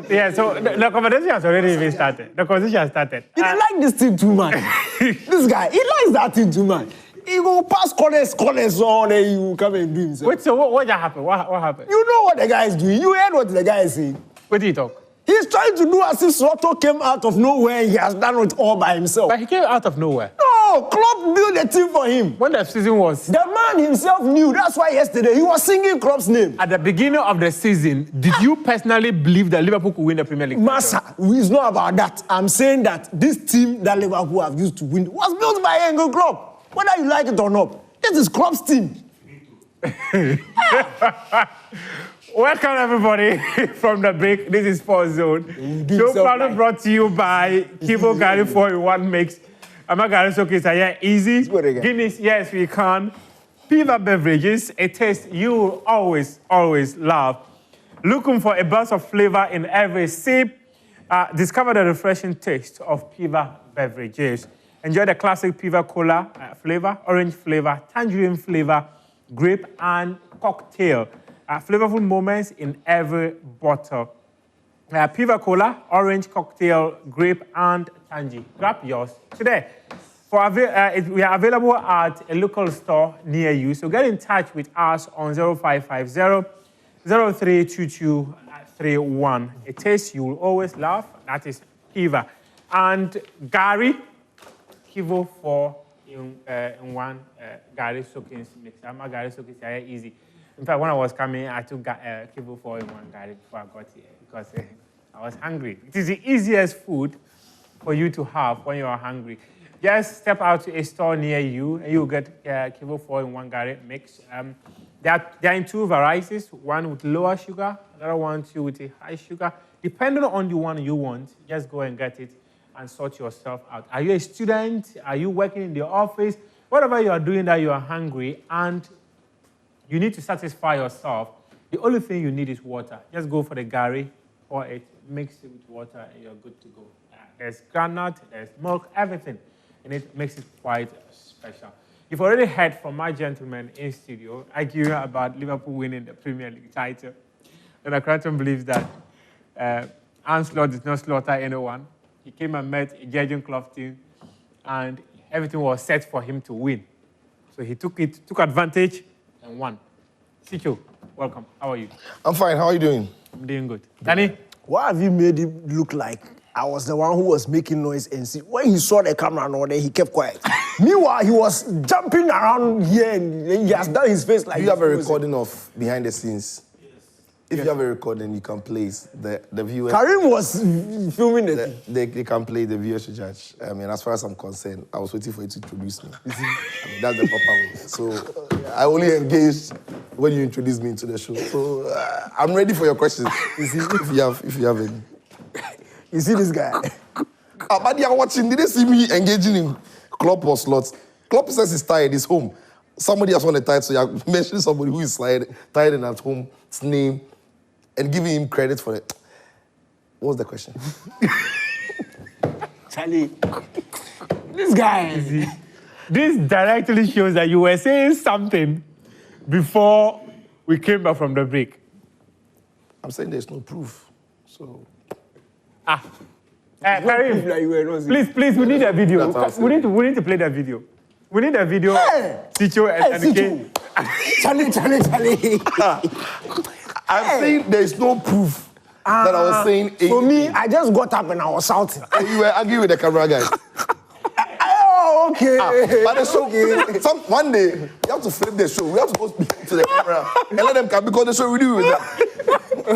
Yeah, so the conversation has already even started. The conversation has started. He like this team too much. This guy, he likes that team too much. He go pass corners on, and he will come and do himself. Wait, so what happened? What happened? You know what the guy is doing. You heard what the guy is saying. What did he talk? He's trying to do as if Soto came out of nowhere and he has done it all by himself. But he came out of nowhere. No, Klopp built a team for him. When the season was... The man himself knew. That's why yesterday he was singing Klopp's name. At the beginning of the season, did you personally believe that Liverpool could win the Premier League? Massa, it's not about that. I'm saying that this team that Liverpool have used to win was built by Jurgen Klopp. Whether you like it or not. This is Klopp's team. Welcome, everybody, from the break. This is Sports Zone. Show proudly brought to you by Kivo Gary 4-in-1 Mix. I'm a Gary Showcase here. Easy. Guinness, yes, we can. Piva beverages, a taste you will always love. Looking for a burst of flavor in every sip? Discover the refreshing taste of Piva beverages. Enjoy the classic Piva Cola flavor, orange flavor, tangerine flavor, grape, and cocktail. Flavorful moments in every bottle. Piva Cola, orange cocktail, grape, and tangy. Grab yours today. We are available at a local store near you. So get in touch with us on 0550-032231. A taste you will always love. That is Piva. And Gary, Kivo 4-in-1 Gary Soakings mix. I'm a Gary Soakings here, easy. In fact, when I was coming, I took Kivo 4-in-1 Gary before I got here because I was hungry. It is the easiest food for you to have when you are hungry. Just step out to a store near you and you'll get Kivo 4-in-1 Gary mix. They are in two varieties, one with lower sugar, another one too with a high sugar. Depending on the one you want, just go and get it and sort yourself out. Are you a student? Are you working in the office? Whatever you are doing that you are hungry and you need to satisfy yourself, the only thing you need is water. Just go for the Gary, pour it, mix it with water, and you're good to go. There's granite, there's milk, everything. And it makes it quite special. You've already heard from my gentleman in studio arguing about Liverpool winning the Premier League title. And Cranton believes that Anslot did not slaughter anyone. He came and met a Jurgen Klopp team, and everything was set for him to win. So he took advantage and won. Sicho, welcome. How are you? I'm fine. How are you doing? I'm doing good. Danny? Why have you made it look like I was the one who was making noise and see? When he saw the camera and all that, he kept quiet. Meanwhile, he was jumping around here and he has done his face like... Do you have a recording of behind the scenes? If you have a recording, you can play the viewers. Karim was filming it. They can play, the viewers to judge. I mean, as far as I'm concerned, I was waiting for you to introduce me. I mean, that's the proper way. So I only engaged when you introduced me into the show. So I'm ready for your questions. If you have any. You see this guy? But they are watching. Did they see me engaging in Klopp or slots? Klopp says he's tired. He's home. Somebody has won the title, so you mentioned somebody who is tired and at home. His name. And giving him credit for it. What was the question? Charlie, this guy. This directly shows that you were saying something before we came back from the break. I'm saying there's no proof. So. Karim, please, we need a video. We need to play that video. We need a video. Sicho and Sicho. Charlie. I'm saying there's no proof that I was saying. For me, I just got up and I was shouting. You were arguing with the camera guy. Oh, okay. But the show, one day, you have to flip the show. We have to go speak to the camera and let them come because the show we do with that.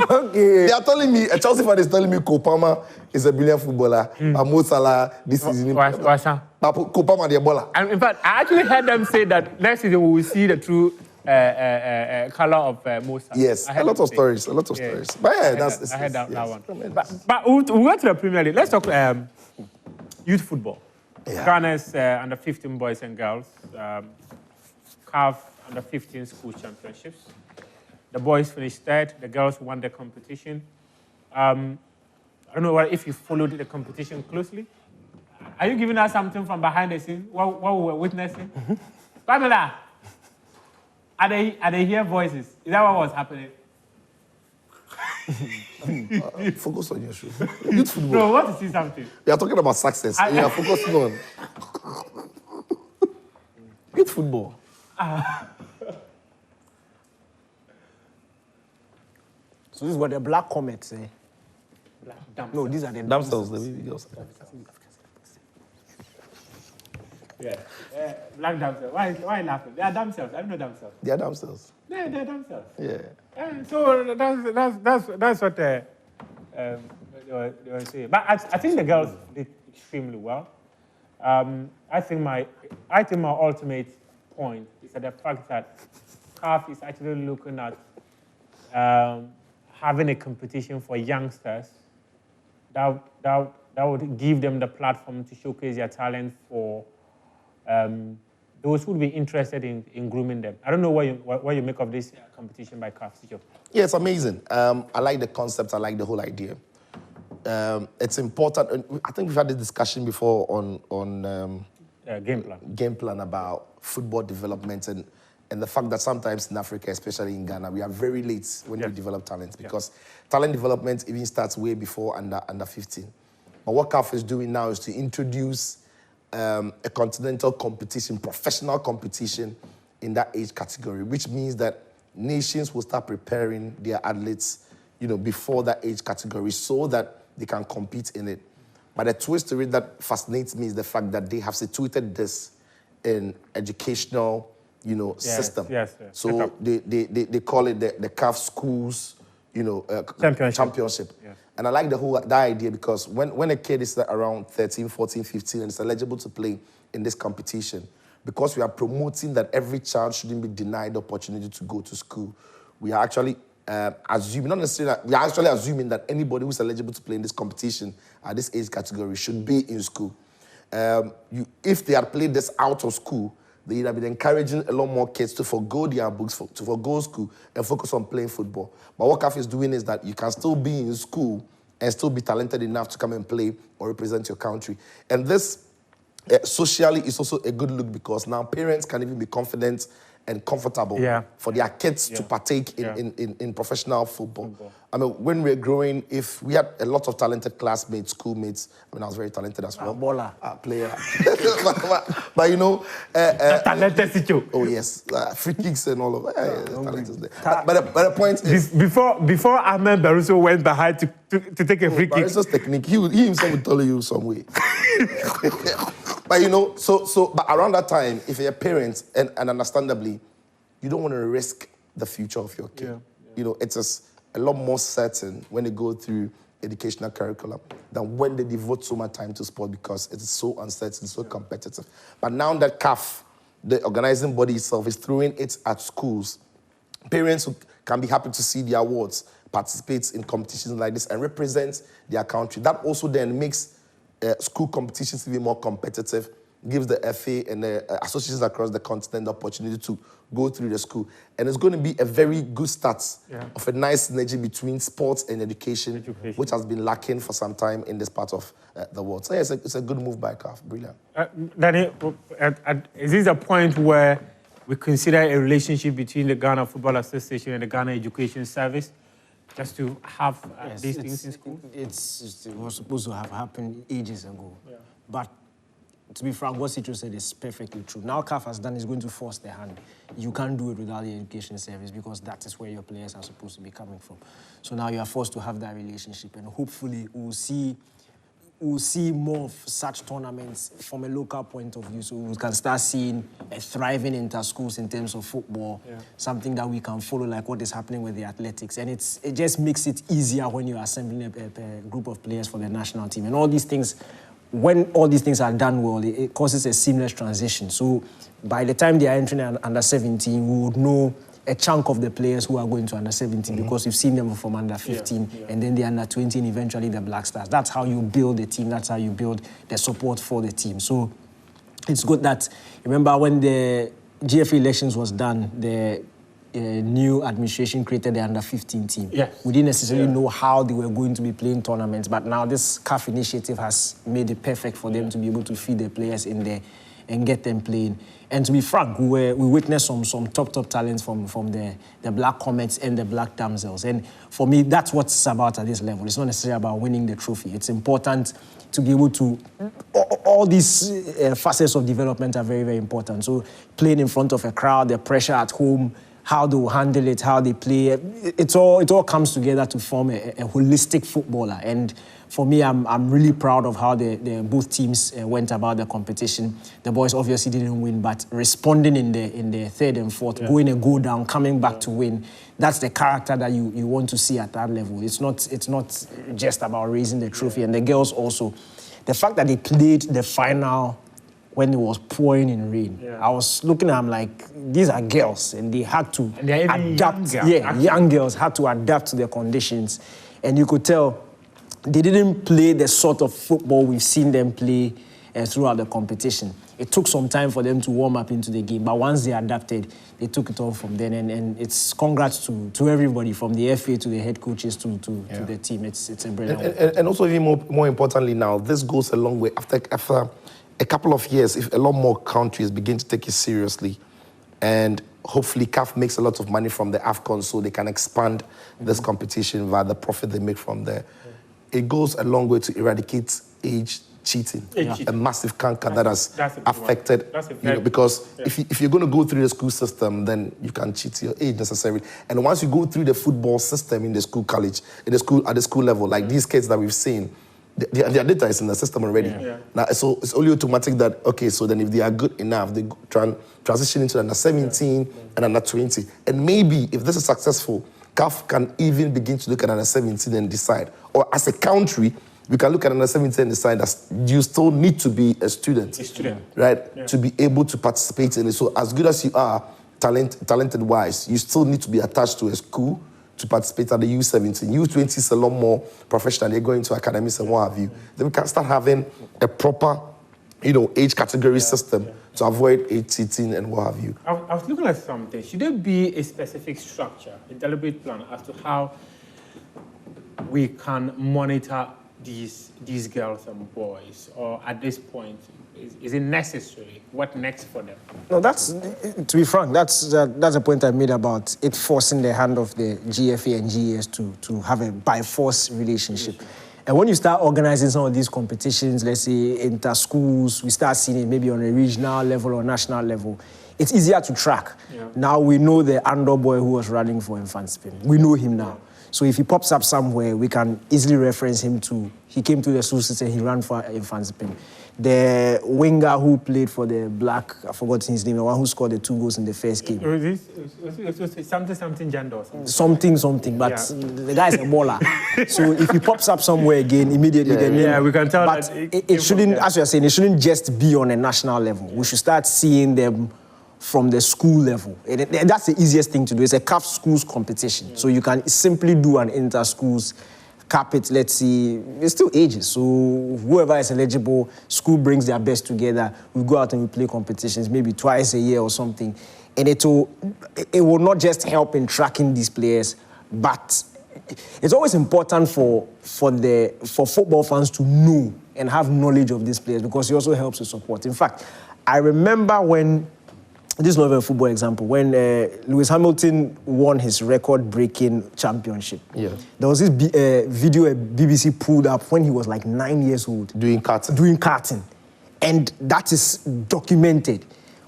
Okay. They are telling me, a Chelsea fan is telling me Kopama is a brilliant footballer. Mo Salah, this season. Kopama, the baller. And in fact, I actually heard them say that next season we will see the true color of Mo Salah. Yes, a lot of stories. But yeah, I heard that one. But we'll go to the Premier League. Let's talk youth football. Yeah. Ghana's under 15 boys and girls CAF under 15 school championships. The boys finished third. The girls won the competition. I don't know if you followed the competition closely. Are you giving us something from behind the scenes? What we were witnessing? Pamela, are they hear voices? Is that what was happening? Focus on your show. Youth football. No, I want to see something. We are talking about success. You are focusing on youth football. So this is what the black comets say. No, these are the Themselves, the baby girls. Yeah. Black damsels. Why laughing? They are damsels. I don't know damsels. They are themselves. Yeah, they're damsels. Yeah. So that's what they were saying. But I think the girls did extremely well. I think my ultimate point is that the fact that CAF is actually looking at having a competition for youngsters that would give them the platform to showcase their talent for those who would be interested in grooming them. I don't know what you make of this competition by CAF. Yeah, it's amazing. I like the concept. I like the whole idea. It's important. I think we've had this discussion before on game plan about football development and the fact that sometimes in Africa, especially in Ghana, we are very late when we develop talent because talent development even starts way before under 15. But what CAF is doing now is to introduce a continental competition, professional competition in that age category, which means that nations will start preparing their athletes, before that age category so that they can compete in it. But the twist to it that fascinates me is the fact that they have situated this in educational, system. Yes. So they call it the CAF schools, championship. Yes. And I like that idea because when a kid is around 13, 14, 15 and is eligible to play in this competition, because we are promoting that every child shouldn't be denied the opportunity to go to school, we are actually assuming that anybody who's eligible to play in this competition at this age category should be in school. If they had played this out of school, they'd have been encouraging a lot more kids to forgo their books, to forgo school, and focus on playing football. But what CAF is doing is that you can still be in school and still be talented enough to come and play or represent your country. And this socially is also a good look because now parents can even be confident and comfortable for their kids to partake in professional football. I mean, when we were growing, if we had a lot of talented classmates, schoolmates, I was very talented as well. Baller. Player. but talented situation. Oh, yes. Free kicks and all of that. Talent is there. But the point is... Before Ahmed Barroso went behind to take a free kick. Barroso's technique, he himself will tell you some way. But but around that time, if you're a parent, and understandably, you don't want to risk the future of your kid. It's just a lot more certain when they go through educational curriculum than when they devote so much time to sport because it is so uncertain, so competitive. But now that CAF, the organizing body itself, is throwing it at schools, parents who can be happy to see their awards participate in competitions like this and represent their country. That also then makes school competitions to be more competitive, gives the FA and the associations across the continent the opportunity to go through the school. And it's going to be a very good start of a nice synergy between sports and education, which has been lacking for some time in this part of the world. So yeah, it's a good move by CAF. Brilliant. Danny, is this a point where we consider a relationship between the Ghana Football Association and the Ghana Education Service just to have these things in school? It was supposed to have happened ages ago. But to be frank, what Citro said is perfectly true. Now CAF has done is going to force their hand. You can't do it without the education service because that is where your players are supposed to be coming from. So now you are forced to have that relationship, and hopefully we'll see more of such tournaments from a local point of view, so we can start seeing a thriving inter-schools in terms of football, something that we can follow, like what is happening with the athletics. And it just makes it easier when you're assembling a group of players for the national team. And all these things, when all these things are done well, it causes a seamless transition. So by the time they are entering under 17, we would know a chunk of the players who are going to under 17 because we've seen them from under 15 and then the under 20 and eventually the Black Stars. That's how you build the team. That's how you build the support for the team. So it's good that, remember when the GFA elections was done, the new administration created the under 15 team. We didn't necessarily know how they were going to be playing tournaments, but now this CAF initiative has made it perfect for them to be able to feed the players in there and get them playing. And to be frank, we witnessed some top talents from the Black Comets and the Black Damsels. And for me, that's what it's about at this level. It's not necessarily about winning the trophy. It's important to be able to, all these facets of development are very, very important. So playing in front of a crowd, the pressure at home, how they handle it, how they play, it all comes together to form a holistic footballer. And for me, I'm really proud of how both teams went about the competition. The boys obviously didn't win, but responding in the third and fourth, going a goal down, coming back to win. That's the character that you want to see at that level. It's not just about raising the trophy. And the girls also, the fact that they played the final when it was pouring in rain. Yeah. I was looking at them like, these are girls, and they had to adapt. Young girls had to adapt to the conditions. And you could tell they didn't play the sort of football we've seen them play throughout the competition. It took some time for them to warm up into the game, but once they adapted, they took it all from then. And it's congrats to everybody, from the FA to the head coaches to the team. It's a brilliant and also even more importantly now, this goes a long way. After a couple of years, if a lot more countries begin to take it seriously, and hopefully CAF makes a lot of money from the AFCON so they can expand this competition via the profit they make from there. It goes a long way to eradicate age cheating, a massive canker that has affected, because if you're going to go through the school system, then you can cheat your age necessarily. And once you go through the football system in the school college, at the school level, like these kids that we've seen, their data is in the system already. Now, so it's only automatic that, okay, so then if they are good enough, they transition into under 17 and under 20. And maybe if this is successful, CAF can even begin to look at under 17 and decide. Or as a country, we can look at under 17 and decide that you still need to be a student. Right? To be able to participate in it. So as good as you are, talented-wise, you still need to be attached to a school to participate at the U17. U20 is a lot more professional. They go into academies and what have you. Then we can start having a proper, age category system to avoid age cheating and what have you. I was looking at something. Should there be a specific structure, a deliberate plan as to how we can monitor these girls and boys? Or at this point, is it necessary? What next for them? No, to be frank, that's a point I made about it forcing the hand of the GFA and GES to have a by-force relationship. And when you start organizing some of these competitions, let's say inter-schools, we start seeing it maybe on a regional level or national level, it's easier to track. Now we know the Andor boy who was running for Infanspin. We know him now. So if he pops up somewhere, we can easily reference him to, he came to the school system, he ran for Infanspin. The winger who played for the Black, I forgot his name, the one who scored the 2 goals in the first game. Something gender or something, but the guy's a baller. So if he pops up somewhere again, immediately the name. We can tell. But that it shouldn't, as you're saying, it shouldn't just be on a national level. We should start seeing them from the school level. And that's the easiest thing to do. It's a CAF schools competition. So you can simply do an inter-schools, cap it, let's see. It's still ages. So whoever is eligible, school brings their best together. We go out and we play competitions, maybe twice a year or something. And it will not just help in tracking these players, but it's always important for football fans to know and have knowledge of these players, because it also helps to support. In fact, I remember when, this is not a football example, when Lewis Hamilton won his record-breaking championship. There was this video BBC pulled up when he was like 9 years old. Doing karting. And that is documented.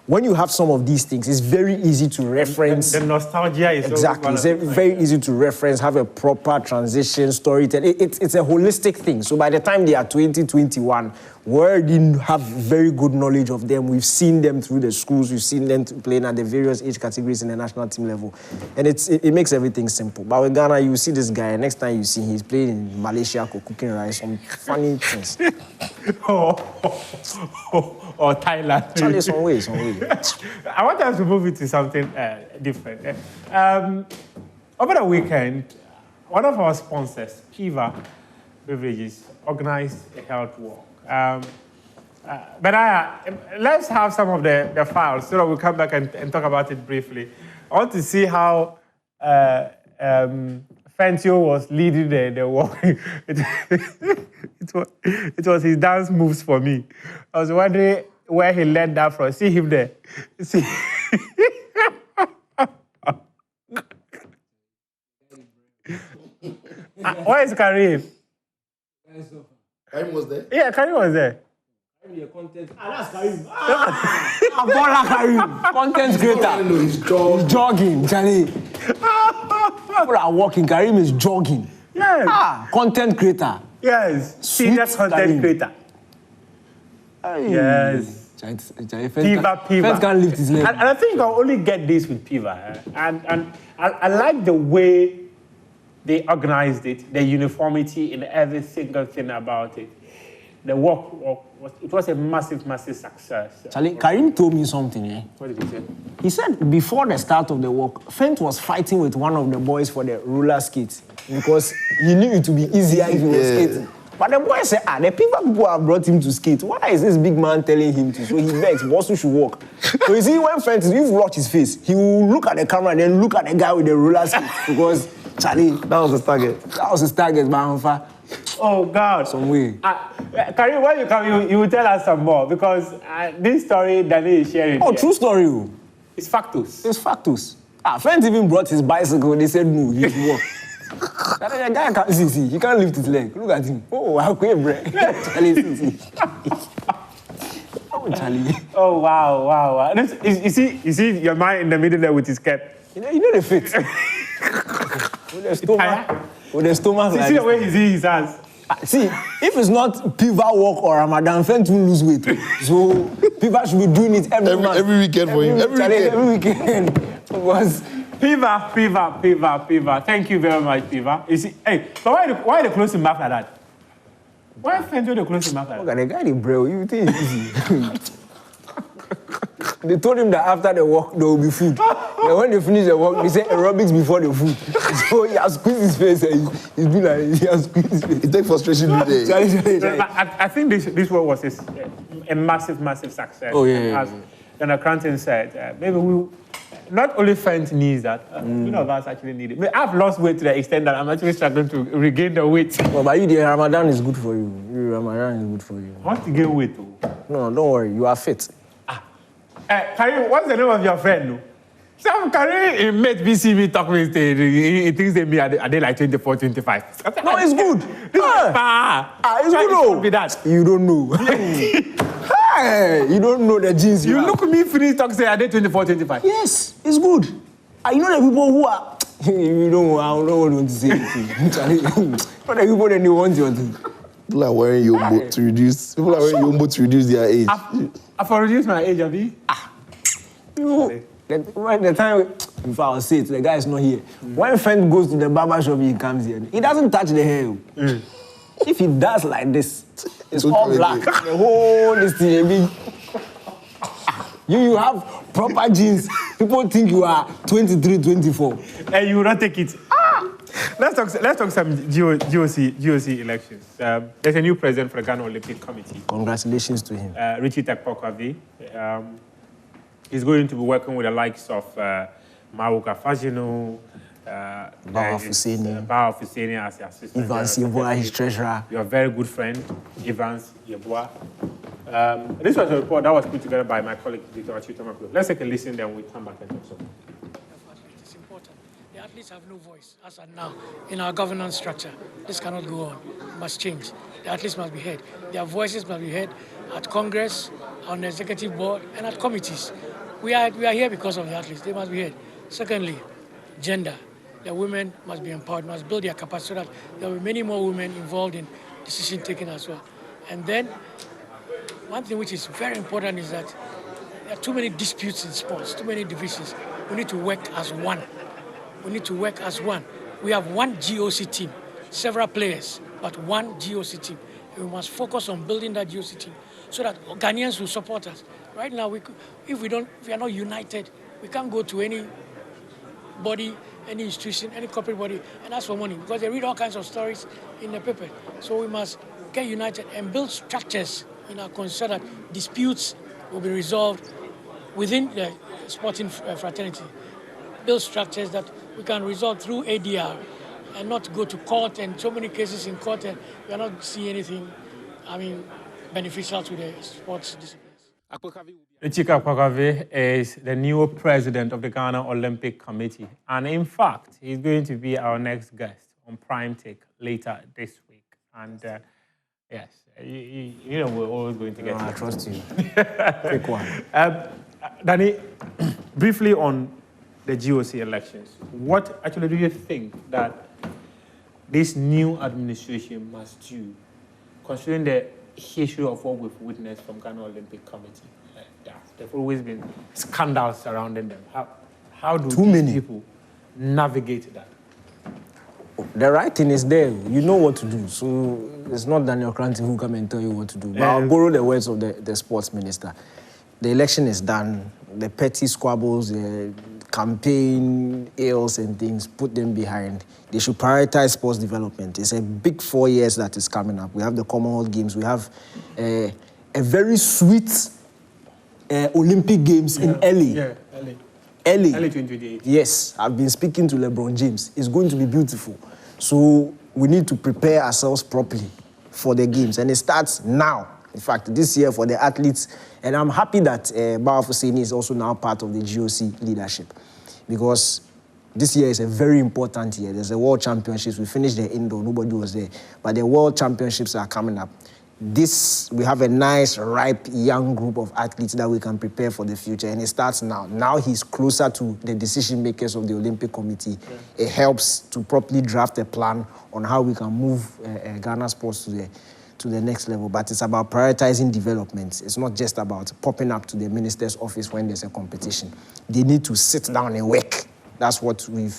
When you have some of these things, it's very easy to reference. The nostalgia is exactly. It's very easy to reference, have a proper transition, storytelling. It's a holistic thing. So by the time they are 20, 21, we already have very good knowledge of them. We've seen them through the schools. We've seen them playing at the various age categories in the national team level. And it makes everything simple. But with Ghana, you see this guy, and next time you see him, he's playing in Malaysia, cooking rice, some funny things. Or Thailand. Charlie, some way. I want us to move into something different. Over the weekend, one of our sponsors, Piva Beverages, organized a health walk. But let's have some of the files so that we'll come back and talk about it briefly. I want to see how Fentio was leading the walk. It was his dance moves for me. I was wondering where he learned that from. See him there. See. Where is Karim? Karim was there? Yeah, Karim was there. That's Karim. Abola Karim. Content creator. He's jogging, Charlie. People are walking. Karim is jogging. Yes. Content creator. Yes. Senior content creator. Hey. Yes. Piva. Fence can't lift his leg. And I think I'll only get this with Piva. And I like the way they organized it, the uniformity in every single thing about it. The work was a massive, massive success. Charlie, Karim told me something. What did he say? He said before the start of the walk, Fent was fighting with one of the boys for the roller skates because he knew it would be easier if he was skating. But the boy said, the people have brought him to skate. Why is this big man telling him to? So he begs, Bosu should walk. So you see, when Fent, if you watch his face, he will look at the camera and then look at the guy with the roller skate because, Charlie, That was his target. That was his target, man. Oh, God. Some way. Karim, when you come, you will tell us some more because this story Danny is sharing. Oh, true story. It's factus. It's factus. Fent even brought his bicycle. They said, no, he should walk. That guy can't see. He can't lift his leg. Look at him. Oh, how quick, bro. Charlie, see. Oh, Charlie. Oh, wow. You see your man in the middle there with his cap. You know the fit. With the stomach. See the way he sees his hands. See, if it's not Piva walk or Ramadan, Fent will lose weight. So Piva should be doing it every month. Every weekend for him. Every weekend. Because Piva. Thank you very much, Piva. You see, hey, but why they close him back like that? Why Fent they close him back like that? Look at the guy, bro. You think it's easy? They told him that after the walk, there will be food. And when they finish the walk, they say aerobics before the food. So he has squeezed his face and he's been like, he has squeezed his face. He takes frustration today. I think this work was a massive, massive success. Oh, yeah. As Dana Cranton said, maybe we, not only Fent needs that, none of us actually need it. I've lost weight to the extent that I'm actually struggling to regain the weight. Well, but you, the Ramadan is good for you. Ramadan is good for you. I want to gain weight, too. No, don't worry. You are fit. Karim, what's the name of your friend? Some Karim made BCB talk with he thinks they are they like 24, 25. No, it's good. It's good though. That. You don't know. Hey, you don't know the genes. You look at me finish talk say are they 24, 25? Yes, it's good. You know the people who are you don't I don't want to say anything. But the people that they want you to. People are wearing yombo to reduce. People are wearing yombo to reduce their age. I've reduced my age, Abi. The time if I was sick, the guy is not here. When Fent goes to the barber shop, he comes here. He doesn't touch the hair. If he does like this, it's all black. The whole this thing, you have proper jeans. People think you are 23, 24. And you will not take it. Let's talk some GOC elections. There's a new president for the Ghana Olympic Committee. Congratulations to him. Richie Takpokwavi. He's going to be working with the likes of Maruka Fajino, Bawa Fuseni as the assistant. Evans Yeboah, his treasurer. Your very good friend, Evans Yeboah. This was a report that was put together by my colleague, Victor Achutamako. Let's take a listen, then we'll come back and talk some. It's important. The athletes have no voice as of now in our governance structure. This cannot go on. It must change. The athletes must be heard. Their voices must be heard at Congress, on the executive board, and at committees. We are here because of the athletes. They must be heard. Secondly, gender. The women must be empowered, must build their capacity so that there will be many more women involved in decision taking as well. And then, one thing which is very important is that there are too many disputes in sports, too many divisions. We need to work as one. We need to work as one. We have one GOC team, several players, but one GOC team. We must focus on building that GOC team so that Ghanaians will support us. Right now, if we are not united, we can't go to any body, any institution, any corporate body and ask for money because they read all kinds of stories in the paper. So we must get united and build structures in our concern that disputes will be resolved within the sporting fraternity. Build structures that we can resolve through ADR and not go to court and so many cases in court and we are not seeing anything, beneficial to the sports disciplines. Chika Kwakwavi is the new president of the Ghana Olympic Committee. And in fact, he's going to be our next guest on Prime Take later this week. And yes, you know we're always going to get I trust you. Quick one. Danny, briefly on the GOC elections, what actually do you think that this new administration must do, considering the history of what we've witnessed from Ghana Olympic Committee? There've always been scandals surrounding them. How do these people navigate that? The right thing is there. You know what to do. So it's not Daniel Cranty who come and tell you what to do. But I'll borrow the words of the sports minister. The election is done. The petty squabbles, the campaign ills and things, put them behind. They should prioritize sports development. It's a big 4 years that is coming up. We have the Commonwealth Games. We have a very sweet Olympic Games in LA. Yeah, LA. LA 2028. Yes, I've been speaking to LeBron James. It's going to be beautiful. So we need to prepare ourselves properly for the games. And it starts now. In fact, this year for the athletes. And I'm happy that Bawa Fuseni is also now part of the GOC leadership. Because this year is a very important year. There's a World Championships. We finished the indoor. Nobody was there. But the World Championships are coming up. We have a nice, ripe, young group of athletes that we can prepare for the future. And it starts now. Now he's closer to the decision makers of the Olympic Committee. Yeah. It helps to properly draft a plan on how we can move Ghana sports to the next level. But it's about prioritizing development. It's not just about popping up to the minister's office when there's a competition. They need to sit down and work. That's what we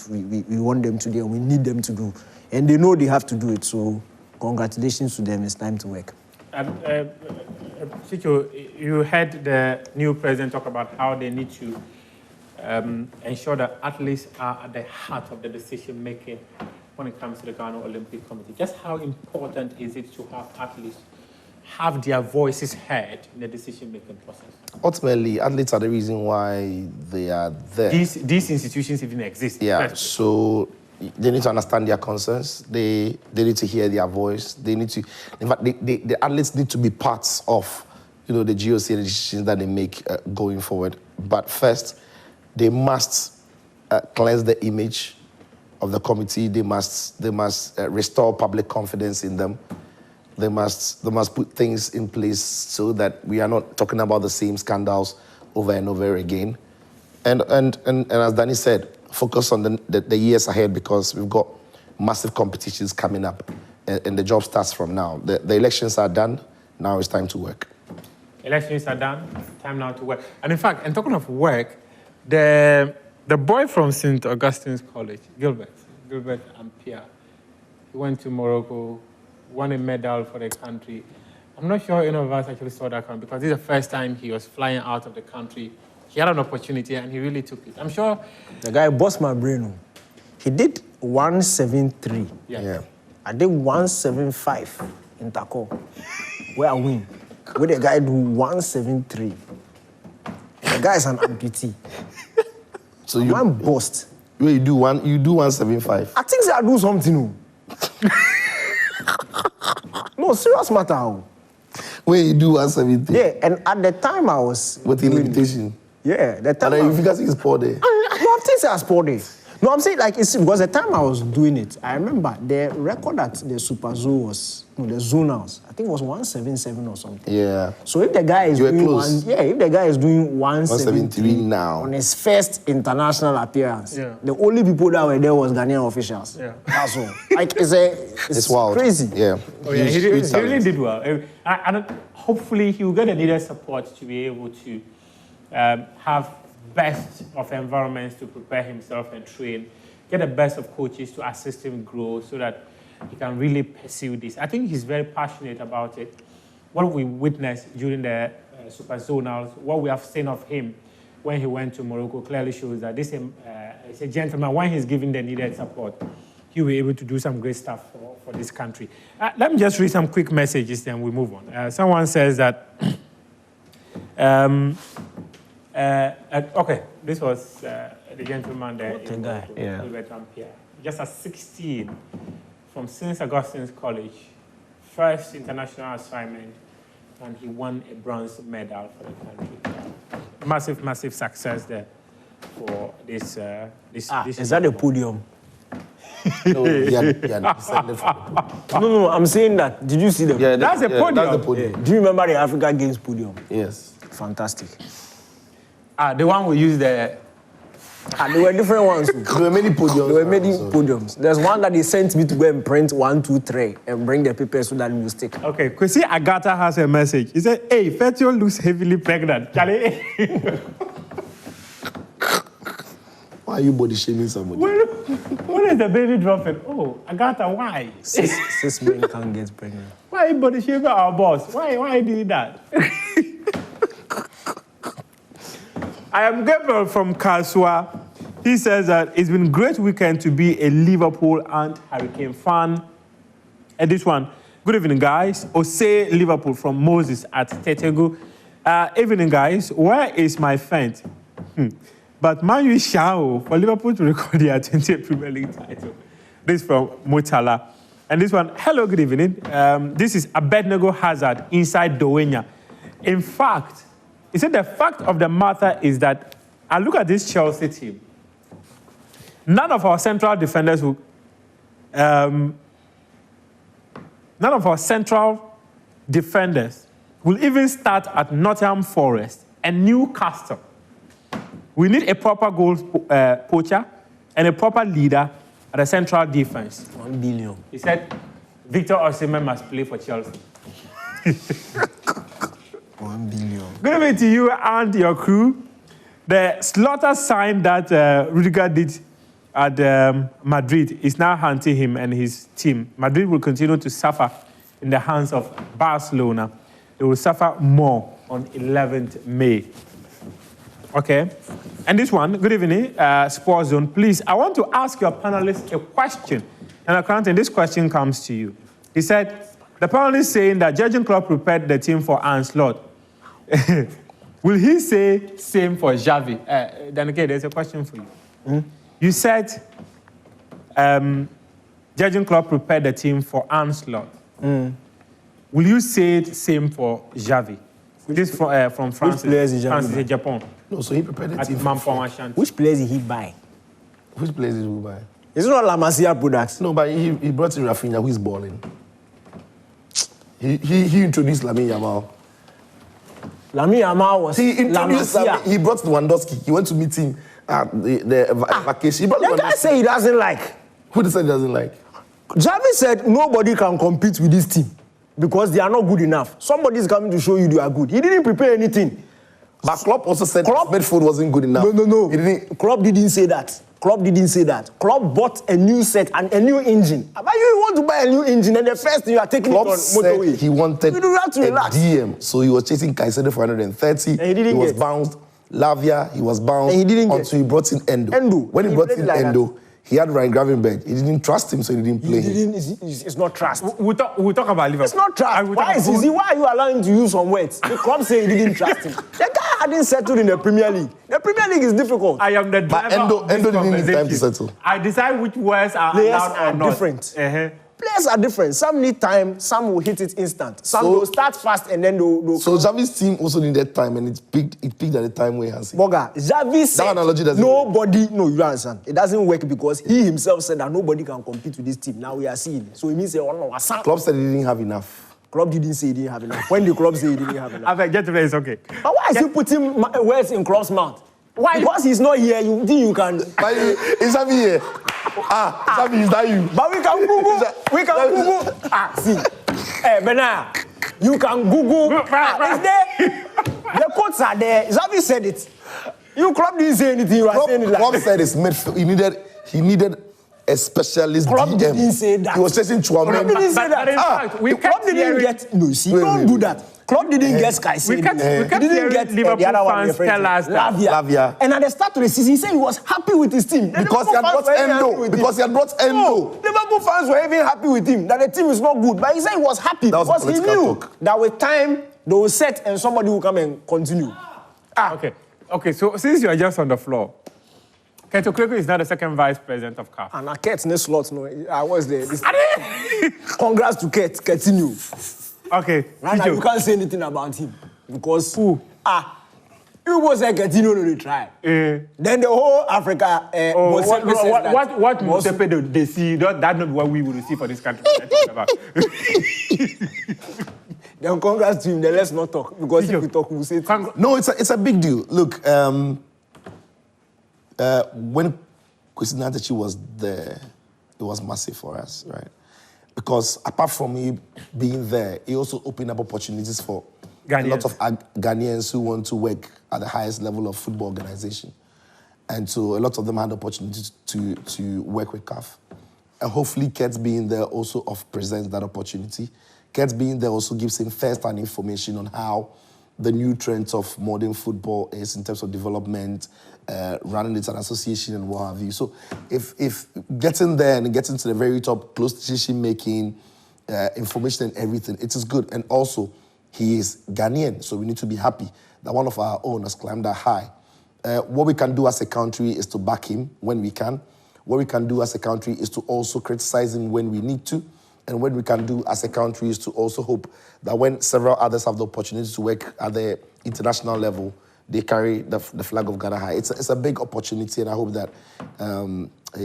want them to do and we need them to do. And they know they have to do it. So congratulations to them. It's time to work. Chicho, you heard the new president talk about how they need to ensure that athletes are at the heart of the decision making when it comes to the Ghana Olympic Committee. Just how important is it to have athletes have their voices heard in the decision making process? Ultimately, athletes are the reason why they are there. These institutions even exist. Yeah, so they need to understand their concerns. They need to hear their voice. They need to, in fact, the athletes need to be parts of, the GOC decisions that they make going forward. But first, they must cleanse the image of the committee. They must restore public confidence in them. They must put things in place so that we are not talking about the same scandals over and over again. And as Danny said, focus on the years ahead because we've got massive competitions coming up and the job starts from now. The elections are done, now it's time to work. Elections are done, time now to work. And in fact, and talking of work, the boy from St. Augustine's College, Gilbert Ampia, he went to Morocco, won a medal for the country. I'm not sure any of us actually saw that country because this is the first time he was flying out of the country. He had an opportunity and he really took it. I'm sure the guy bossed my brain. He did 173. Yeah. I did 175 in Tako, where I win. Where the guy do 173. The guy is an amputee. So you bossed. Where you do 175. I think I do something. No, serious matter. Where you do 170. Yeah, and at the time I was with the limitation. Yeah, the time. And if you guys poor day. No, I'm saying it's poor day. No, I'm saying it's because the time I was doing it, I remember the record at the Super Zoo was the zonals. I think it was 177 or something. Yeah. So if the guy is doing if the guy is doing 173 now on his first international appearance, the only people that were there was Ghanaian officials. Yeah. That's all. It's wild. Crazy. Yeah. Oh, yeah. He really did well. And hopefully he will get the needed support to be able to have best of environments to prepare himself and train, get the best of coaches to assist him grow so that he can really pursue this. I think he's very passionate about it. What we witnessed during the Super Zonals, what we have seen of him when he went to Morocco clearly shows that this is a gentleman. When he's given the needed support, he'll be able to do some great stuff for this country. Let me just read some quick messages, then we move on. Someone says that okay, this was the gentleman there. What a guy. Yeah. Just at 16, from St. Augustine's College, first international assignment, and he won a bronze medal for the country. Massive, massive success there for this. Is that a podium? No, he had descended from the podium. No, I'm saying that. Did you see the? Yeah, That's a podium. That's the podium. Yeah. Do you remember the Africa Games podium? Yes. Fantastic. The one we use there. There were different ones. There were many podiums. There were many podiums. There's one that they sent me to go and print 1, 2, 3 and bring the papers so that it will stick. Okay, Kwesi Agatha has a message. He said, hey, Fetio looks heavily pregnant. Charlie. Why are you body shaming somebody? When is the baby dropping? Oh, Agatha, why? Six men can't get pregnant. Why are you body shaming our boss? Why are you doing that? I am Gabriel from Kasua. He says that it's been a great weekend to be a Liverpool and Hurricane fan. And this one, good evening, guys. Ose Liverpool from Moses at Tetegu. Evening, guys. Where is my fence? But Man U shall for Liverpool to record their 20th Premier League title. This from Mutala. And this one, hello, good evening. This is Abednego Hazard inside Dowenya. In fact, he said the fact of the matter is that I look at this Chelsea team. None of our central defenders will, none of our central defenders will even start at Nottingham Forest and Newcastle. We need a proper goal poacher and a proper leader at the central defense. 1 billion. He said Victor Osimhen must play for Chelsea. 1 billion. Good evening to you and your crew. The slaughter sign that Rudiger did at Madrid is now hunting him and his team. Madrid will continue to suffer in the hands of Barcelona. They will suffer more on 11th May. Okay. And this one, good evening, Sports Zone. Please, I want to ask your panelists a question. And Accountant, this question comes to you. He said, the panelist saying that Jurgen Klopp prepared the team for onslaught. Will he say same for Xavi? Then again, there's a question for you. You said Jurgen Klopp prepared the team for onslaught. Will you say it same for Xavi? This is from France. Which players is France Xavi? is Japan. No, so he prepared the team. Which players did he buy? Which players did he buy? It's not La Masia products. No, but he brought in Rafinha, who is balling. He introduced Lamine Yamal. Lamine Yamal was He introduced La Masia. He brought Lewandowski. He went to meet him at the vacation. He brought The guy Lewandowski. say he doesn't like. Who said he doesn't like? Javi said nobody can compete with this team because they are not good enough. Somebody is coming to show you they are good. He didn't prepare anything. But Klopp also said Klopp- midfield wasn't good enough. No. He didn't. Klopp didn't say that. Klopp bought a new set and a new engine. But you want to buy a new engine and the first thing you are taking Klopp it on said motorway. he wanted You do have to a relax. DM, so he was chasing Caicedo for 130. And he didn't was get. bounced. Lavia, he was bounced. And he didn't get. until he brought in Endo. When he He brought played in like Endo, he had Ryan Gravenberch. He didn't trust him, so he didn't play him. It's not trust. We'll talk about Liverpool. It's not trust. Why are you allowing him to use some words? The club say he didn't trust him. The guy hadn't settled in the Premier League. The Premier League is difficult. I am the driver of this Endo didn't need time to conversation. settle. I decide which words are Players allowed are or not. different. Uh-huh. Players are different. Some need time, some will hit it instant. Some will start fast and then they'll So Xavi's team also needed time, and it peaked at the time where Hansi. Boga, Xavi said analogy doesn't nobody, no, you don't understand. It doesn't work because he himself said that nobody can compete with this team. Now we are seeing it. So it means Klopp said he didn't have enough. Klopp didn't say he didn't have enough. When the club say he didn't have enough. I beg, get to play, it's okay. But why is he putting words in Klopp's mouth? Why? Because he's not here, you think you can... But is Xavi here? Xavi, is that you? But we can Google. We can Google. See. Bernard, you can Google. It's there. The quotes are there. Xavi said it. You Klopp didn't say anything. You are saying it like Klopp said his midfield. He needed a specialist Klopp DM. didn't say that. He was chasing Chouameni. Klopp didn't say But in that. fact, we Klopp kept didn't hearing- get... No, see, don't do that. Klopp didn't get Caicedo. We kept He didn't hearing get Liverpool the other one, fans your friend, tell us that. Lavia. And at the start of the season, he said he was happy with his team. The Because he had Liverpool brought fans were even happy Endo. with Because him. he had brought Endo. No, Liverpool fans were even happy with him, that the team is not good. But he said he was happy That was because he political knew talk. that with time, they will set and somebody will come and continue. Okay, so since you are just on the floor, Keto Kreko is now the second vice president of CAF. And Kurt no slot, no. I was there. Congrats to Kurt, continue. Okay. Right now, you can't say anything about him because you was like Coutinho to try. Then the whole Africa. What Musepe they see? That's not what we will see for this country. Then congrats to him. Then let's not talk because if we talk, we'll say. No, it's a big deal. Look, when Kwesi was there, it was massive for us, right? Because apart from me being there, it also opened up opportunities for Ghanaians. A lot of Ghanaians who want to work at the highest level of football organization. And so a lot of them had opportunities to work with CAF. And hopefully Kets being there also presents that opportunity. Kets being there also gives him first-hand information on how the new trends of modern football is in terms of development, running it as an association and what have you. So if getting there and getting to the very top, close decision-making, information and everything, it is good. And also, he is Ghanaian, so we need to be happy that one of our own has climbed that high. What we can do as a country is to back him when we can. What we can do as a country is to also criticize him when we need to. And what we can do as a country is to also hope that when several others have the opportunity to work at the international level, they carry the flag of Ghana high. It's a big opportunity, and I hope that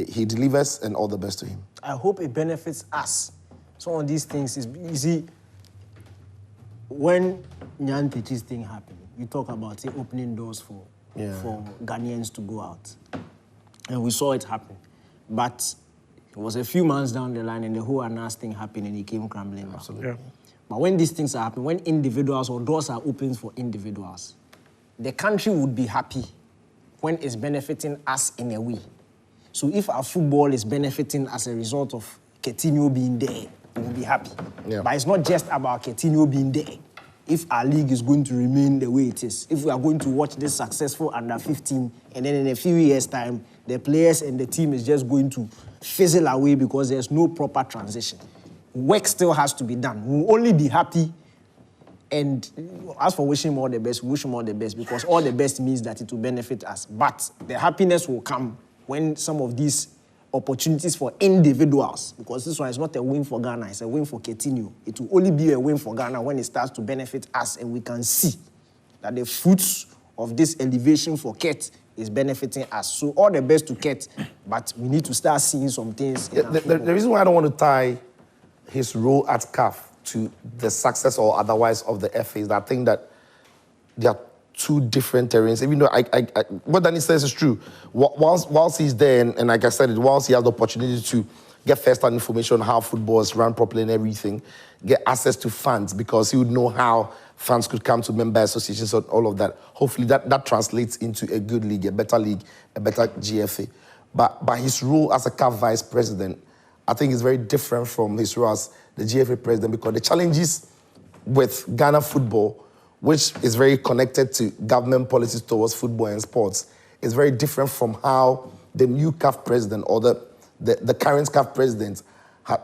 he delivers, and all the best to him. I hope it benefits us. Some of these things is easy. When Nyan Peti's thing happened, you talk about it opening doors for Ghanaians to go out. And we saw it happen. But it was a few months down the line and the whole Anas thing happened and he came crumbling back. Absolutely. Yeah. But when these things are happening, when individuals or doors are open for individuals, the country would be happy when it's benefiting us in a way. So if our football is benefiting as a result of Coutinho being there, we'll be happy. Yeah. But it's not just about Coutinho being there. If our league is going to remain the way it is, if we are going to watch this successful under-15, and then in a few years' time, the players and the team is just going to fizzle away because there's no proper transition. Work still has to be done. We'll only be happy, and as for wishing him all the best, we wish him all the best because all the best means that it will benefit us. But the happiness will come when some of these opportunities for individuals, because this one is not a win for Ghana, it's a win for Coutinho. It will only be a win for Ghana when it starts to benefit us and we can see that the fruits of this elevation for Ket is benefiting us. So all the best to Ket, but we need to start seeing some things. The reason why I don't want to tie his role at CAF to the success or otherwise of the FA is that I think that there are two different terrains. Even though what Danny says is true. Whilst he's there, and like I said, whilst he has the opportunity to get first-hand information on how football is run properly and everything, get access to fans because he would know how fans could come to member associations and all of that. Hopefully that translates into a good league, a better GFA. But his role as a CAF vice president, I think is very different from his role as the GFA president because the challenges with Ghana football, which is very connected to government policies towards football and sports, is very different from how the new CAF president or the current CAF president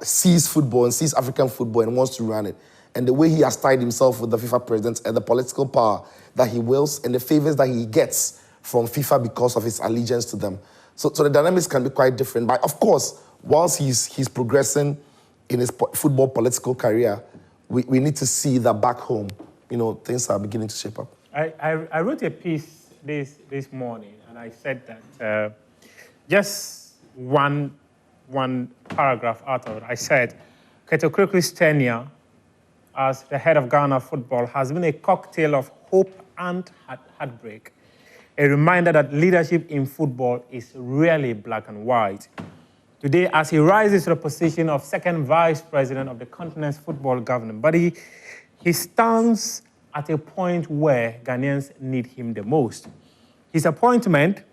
sees football and sees African football and wants to run it. And the way he has tied himself with the FIFA president and the political power that he wills and the favors that he gets from FIFA because of his allegiance to them. So the dynamics can be quite different. But of course, whilst he's progressing in his football political career, we need to see that back home, things are beginning to shape up. I wrote a piece this morning, and I said that just one paragraph out of it. I said, Ketokriki's tenure as the head of Ghana football has been a cocktail of hope and heartbreak, a reminder that leadership in football is rarely black and white. Today, as he rises to the position of second vice president of the continent's football government, but he stands at a point where Ghanaians need him the most. His appointment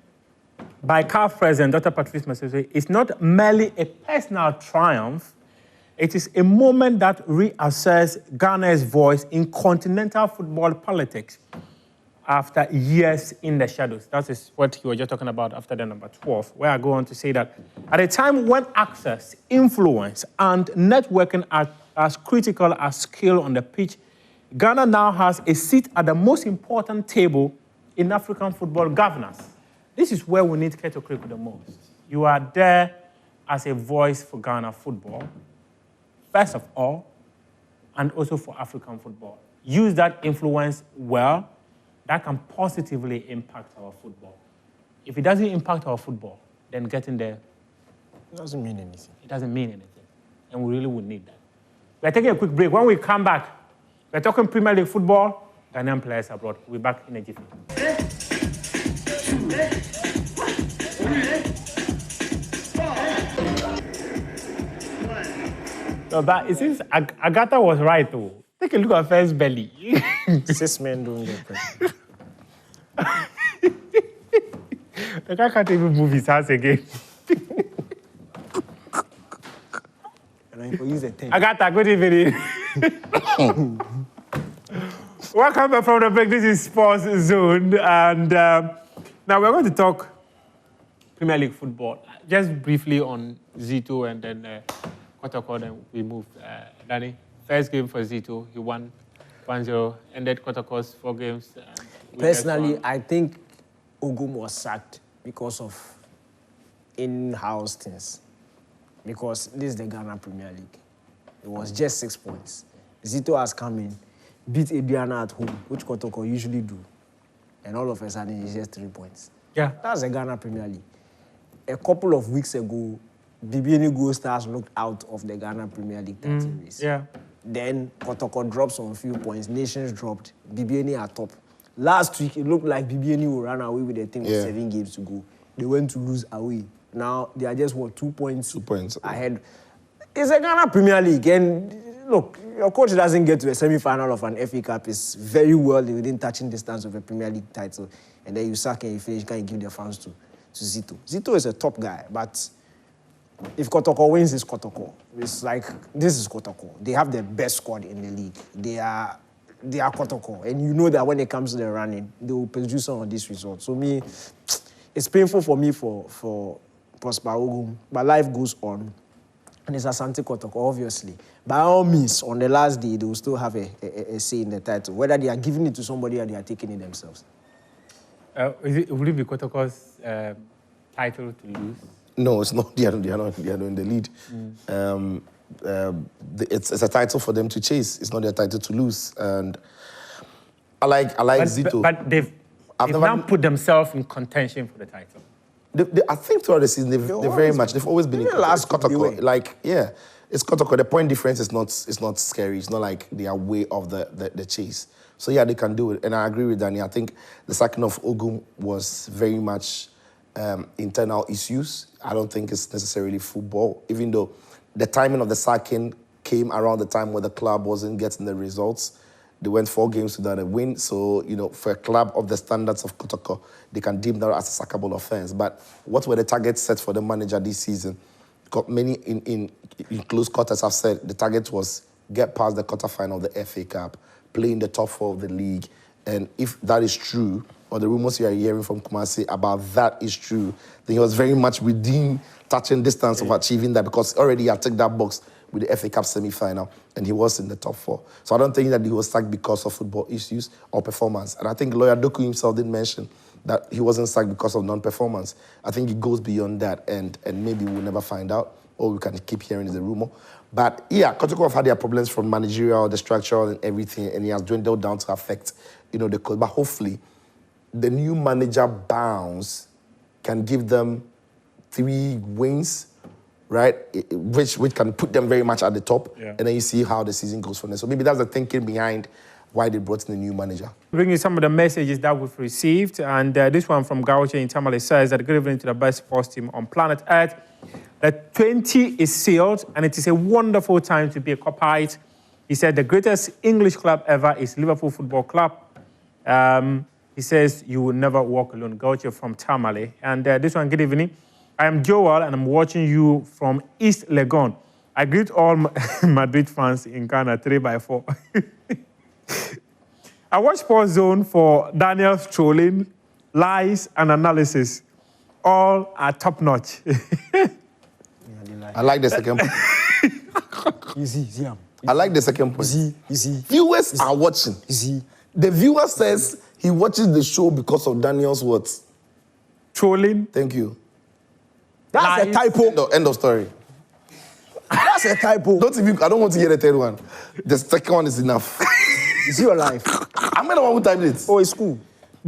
by CAF President Dr. Patrice Motsepe is not merely a personal triumph, it is a moment that reasserts Ghana's voice in continental football politics after years in the shadows. That is what you were just talking about after the number 12, where I go on to say that at a time when access, influence, and networking are as critical as skill on the pitch, Ghana now has a seat at the most important table in African football governance. This is where we need Ketokriku the most. You are there as a voice for Ghana football, first of all, and also for African football. Use that influence well, that can positively impact our football. If it doesn't impact our football, then getting there, It doesn't mean anything. it doesn't mean anything. And we really would need that. We're taking a quick break. When we come back, we're talking Premier League football, Ghanaian players abroad. We'll be back in a jiffy. No, but it seems Agatha was right, though. Take a look at first belly. 6 men don't get pregnant. The guy can't even move his hands again. And I use a 10. Agatha, good evening. Welcome back from the break. This is Sports Zone. And now we're going to talk Premier League football. Just briefly on Zito and then Kotoko, then we moved. Danny, first game for Zito, he won 1-0, ended Kotoko's 4 games. Personally, I think Ogum was sacked because of in-house things. Because this is the Ghana Premier League. It was just 6 points. Zito has come in, beat Adriana at home, which Kotoko usually do. And all of a sudden, it's just 3 points. Yeah. That's the Ghana Premier League. A couple of weeks ago, BBN Gold Stars looked out of the Ghana Premier League 13 race. Yeah. Then Kotoko drops on a few points. Nations dropped. BBN are top. Last week, it looked like BBN will run away with the thing with 7 games to go. They went to lose away. Now, they are just, 2 points? 2 points ahead. It's a Ghana Premier League. And look, your coach doesn't get to a semi-final of an FA Cup. It's very well within touching distance of a Premier League title. And then you sack and you finish, can you give the fans to Zito. Zito is a top guy, but if Kotoko wins, it's Kotoko. It's like, this is Kotoko. They have the best squad in the league. They are Kotoko. And you know that when it comes to the running, they will produce some of these results. So me, it's painful for me for Prosper Ogum, but life goes on. And it's Asante Kotoko, obviously. By all means, on the last day, they will still have a say in the title, whether they are giving it to somebody or they are taking it themselves. Would it be Kotoko's title to lose? No, it's not. They are not in the lead. It's a title for them to chase. It's not their title to lose. And I like Zito. But they've now put themselves in contention for the title. I think throughout the season they've always been in last Kotoko. Like, yeah, it's Kotoko. The point difference is not scary. It's not like they are way off the chase. So yeah, they can do it. And I agree with Danny. I think the sacking of Ogum was very much internal issues. I don't think it's necessarily football, even though the timing of the sacking came around the time where the club wasn't getting the results. They went 4 games without a win. So, for a club of the standards of Kotoko, they can deem that as a sackable offense. But what were the targets set for the manager this season? Many in close quarters have said the target was get past the quarterfinal of the FA Cup, play in the top 4 of the league. And if that is true, or the rumors you are hearing from Kumasi about that is true, then he was very much within touching distance of achieving that, because already he had ticked that box with the FA Cup semi-final and he was in the top 4. So I don't think that he was sacked because of football issues or performance. And I think Lawyer Doku himself did mention that he wasn't sacked because of non-performance. I think it goes beyond that, and maybe we'll never find out, or we can keep hearing the rumor. But yeah, Kotoko have had their problems from managerial, the structure and everything, and he has dwindled down to affect, the coach. But hopefully, the new manager bounce can give them 3 wins, right? Which can put them very much at the top, and then you see how the season goes from there. So maybe that's the thinking behind why they brought in the new manager. Bringing some of the messages that we've received, and this one from Gauche in Tamale says that good evening to the best sports team on planet Earth. The 20 is sealed, and it is a wonderful time to be a Copite. He said the greatest English club ever is Liverpool Football Club. He says you will never walk alone. Gauche from Tamale. And this one, good evening. I am Joel, and I'm watching you from East Legon. I greet all Madrid fans in Ghana 3x4. I watch Sports Zone for Daniel's trolling, lies, and analysis. All are top-notch. I like the second point. Easy. I like the second point. Easy. Viewers are watching. Easy. The viewer says he watches the show because of Daniel's words. Trolling. Thank you. That's a typo. End of story. That's a typo. I don't want to hear the third one. The second one is enough. It's your life. I'm the one who typed it. Oh, it's cool.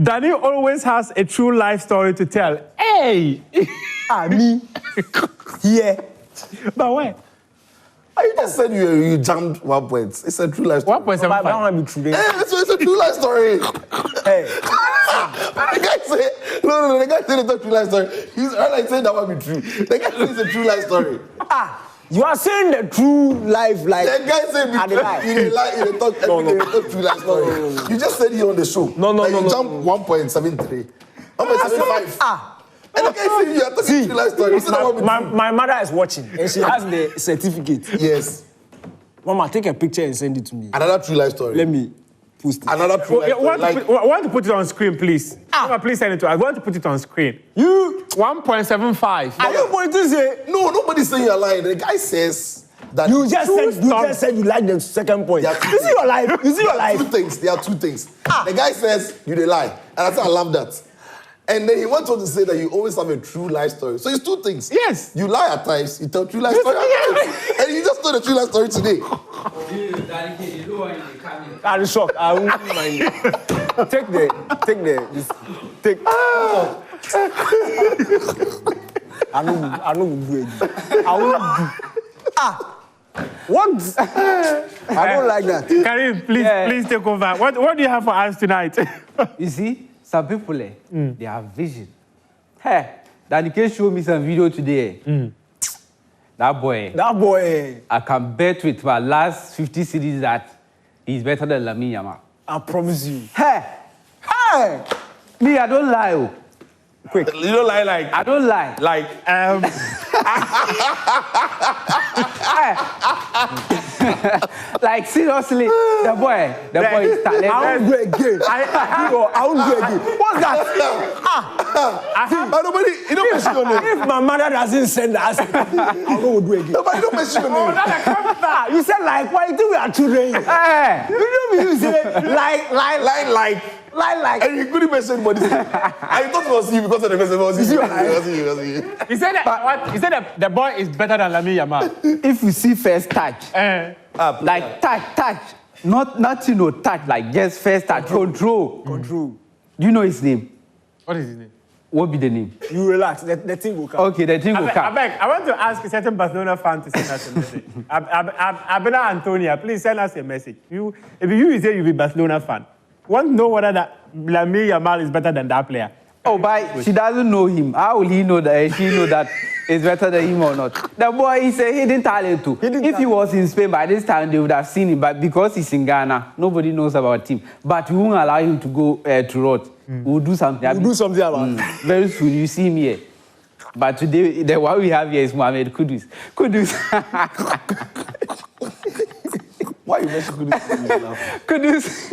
Danny always has a true life story to tell. Hey! Me. Yeah. But where? You just said you jammed 1 point. It's a true life story. 1.75. That might be true. It's a true life story. Hey. The guy said, no, the guy said it's a true life story. He's like saying that might be true. The guy said it's a true life story. You are saying the true life, like. The guy said you talk true life story. No. You just said it on the show. No. You jumped 1.73. 1.75. And the guy said you are talking true life story. My mother is watching, and she has the certificate. Yes. Mama, take a picture and send it to me. Another true life story. Let me post it. Another true life story. I want to put it on screen, please. Mama, please send it to us. I want to put it on screen. You 1.75. are you going to say? No, nobody's saying you're lying. The guy says that You just said you like the second point. You see your life. You see your life. There are two things. The guy says you dey lie, and I said I love that. And then he went on to say that you always have a true life story. So it's two things. Yes. You lie at times, you tell true life story at times. And you just told the true life story today. I'm shocked. I won't mind it. Take. I don't do it. I won't do. What? I don't like that. Karim, please take over. What do you have for us tonight? You see, some people, they have vision. Hey, Danny showed me some video today. That boy. I can bet with my last 50 cities that he's better than Lamine Yamal. I promise you. Hey! Me, I don't lie. Oh. Quick. You don't lie like... I don't lie. Like, Like, seriously, the boy is talented. I won't do it again. I won't do it again. What's that? But nobody, you don't mention your name. If my mother doesn't send us, I won't do it again. Nobody don't mention your name. You said like, why do we are children? Hey! You know me, you say like. And you couldn't mention anybody's name. I thought it was you because of the person. It was you. he said that the boy is better than Lamine Yamal. If you see first touch, like touch, not you know touch, like just first touch, control. Control. Do you know his name? What is his name? What be the name? You relax. The thing will come. Okay, the thing will come. I want to ask a certain Barcelona fan to send us a message. Abena Antonia, please send us a message. If you say you're a Barcelona fan, want to know whether that Lamine Yamal is better than that player. Oh, but she doesn't know him. How will he know that? She know that it's better than him or not? The boy is a hidden talent too. If he was in Spain by this time, they would have seen him. But because he's in Ghana, nobody knows about him. But we won't allow him to go to Rot. We'll do something. We'll do something about it. Very soon, you see him here. But today, the one we have here is Mohamed Kudus. Why you mention Kudus?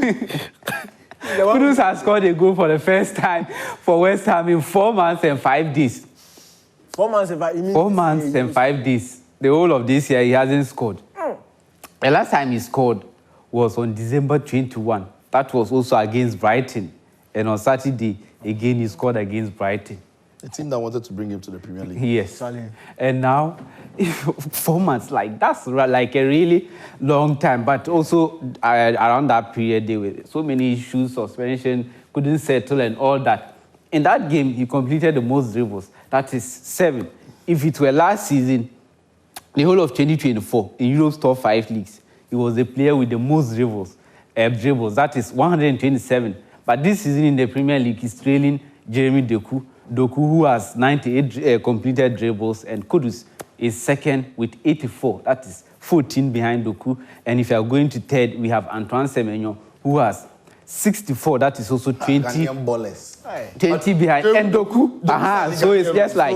Kudus has scored a goal for the first time for West Ham in 4 months and 5 days. 4 months and 5 days. 4 months and 5 days. The whole of this year, he hasn't scored. The last time he scored was on December 21. That was also against Brighton. And on Saturday, again, he scored against Brighton. The team that wanted to bring him to the Premier League. Yes. And now, 4 months, that's like a really long time. But also, around that period, there were so many issues, suspension, couldn't settle and all that. In that game, he completed the most dribbles. That is 7. If it were last season, the whole of 2024, in Europe's top 5 leagues, he was the player with the most dribbles. That is 127. But this season in the Premier League, he's trailing Jeremy Doku, who has 98 completed dribbles, and Kudus is second with 84. That is 14 behind Doku. And if you are going to third, we have Antoine Semenyo, who has 64. That is also 20. Ghanaian ballers. 20 behind. And Doku. So it's just like,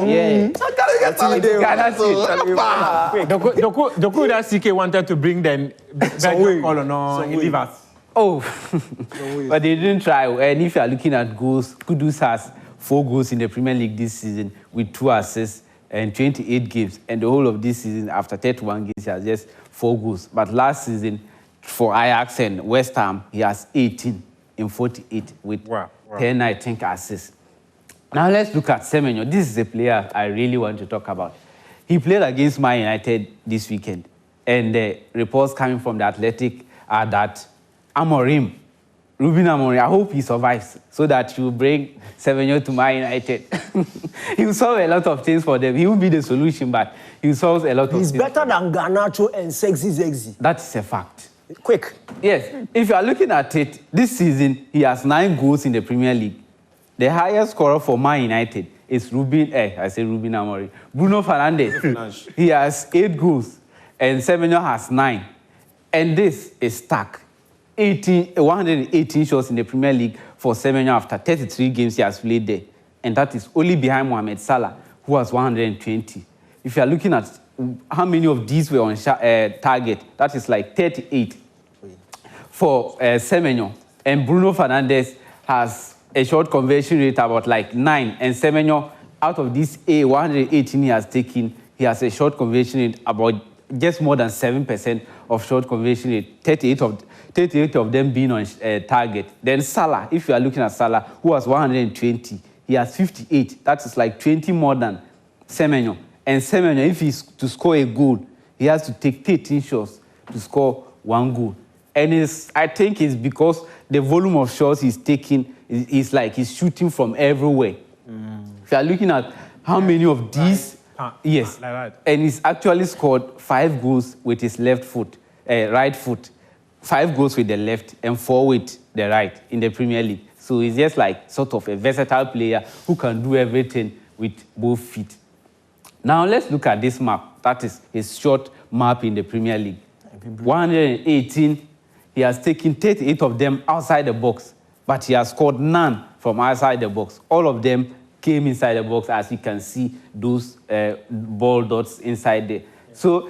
Doku that CK wanted to bring them back to Colonel and leave us. Oh, but they didn't try. And if you are looking at goals, Kudus has 4 goals in the Premier League this season with 2 assists and 28 games. And the whole of this season, after 31 games, he has just 4 goals. But last season, for Ajax and West Ham, he has 18 in 48 with 10, I think, assists. Now let's look at Semenyo. This is a player I really want to talk about. He played against Man United this weekend, and the reports coming from the Athletic are that Ruben Amorim, I hope he survives so that he will bring Semenyo to Man United. He will solve a lot of things for them. He will be the solution, but he will solve a lot of things. He's better than Garnacho and Sexy. That's a fact. Quick. Yes, if you are looking at it, this season, he has 9 goals in the Premier League. The highest scorer for Man United is Ruben Amorim. Bruno Fernandes, he has 8 goals, and Semenyo has 9. And this is stuck. 118 shots in the Premier League for Semenyo after 33 games he has played there. And that is only behind Mohamed Salah, who has 120. If you are looking at how many of these were on target, that is like 38 for Semenyo. And Bruno Fernandes has a shot conversion rate about like 9. And Semenyo, out of these 118 he has taken, he has a shot conversion rate about just more than 7% of shot conversion rate, 38 of them being on target. Then Salah, if you are looking at Salah, who has 120, he has 58. That is like 20 more than Semenyo. And Semenyo, if he's to score a goal, he has to take 13 shots to score 1 goal. And I think it's because the volume of shots he's taking is like he's shooting from everywhere. If you are looking at how many of these, yes, like that. And he's actually scored 5 goals with his left foot, right foot, 5 goals with the left and 4 with the right in the Premier League. So he's just like sort of a versatile player who can do everything with both feet. Now let's look at this map. That is his short map in the Premier League. 118, he has taken 38 of them outside the box, but he has scored none from outside the box. All of them came inside the box, as you can see those ball dots inside there. So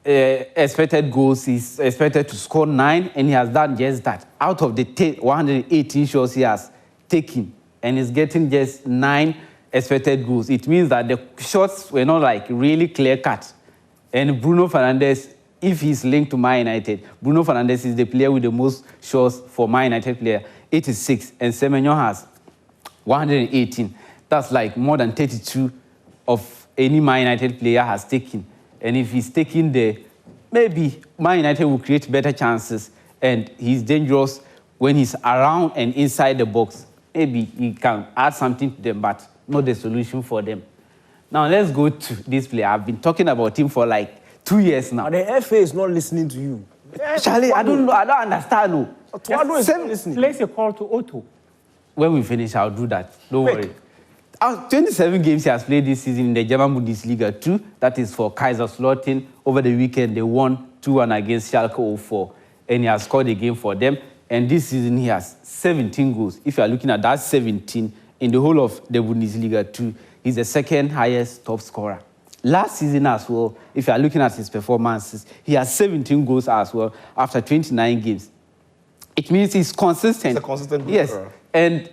expected goals, he's expected to score 9, and he has done just that. Out of the 118 shots he has taken, and he's getting just 9 expected goals. It means that the shots were not like really clear-cut. And Bruno Fernandes, if he's linked to Man United, Bruno Fernandes is the player with the most shots for Man United player, 86, and Semenyo has 118. That's like more than 32 of any Man United player has taken. And if he's taking maybe Man United will create better chances, and he's dangerous when he's around and inside the box. Maybe he can add something to them, but not the solution for them. Now let's go to this player. I've been talking about him for like 2 years now. But the FA is not listening to you. Charlie, I don't know. I don't understand. No. Tuado is not listening. Place a call to Otto. When we finish, I'll do that. Don't worry. 27 games he has played this season in the German Bundesliga 2. That is for Kaiserslautern. Over the weekend, they won 2-1 against Schalke 04. And he has scored a game for them. And this season, he has 17 goals. If you are looking at that 17 in the whole of the Bundesliga 2, he's the second highest top scorer. Last season as well, if you are looking at his performances, he has 17 goals as well after 29 games. It means he's consistent. He's a consistent goal yes, scorer. And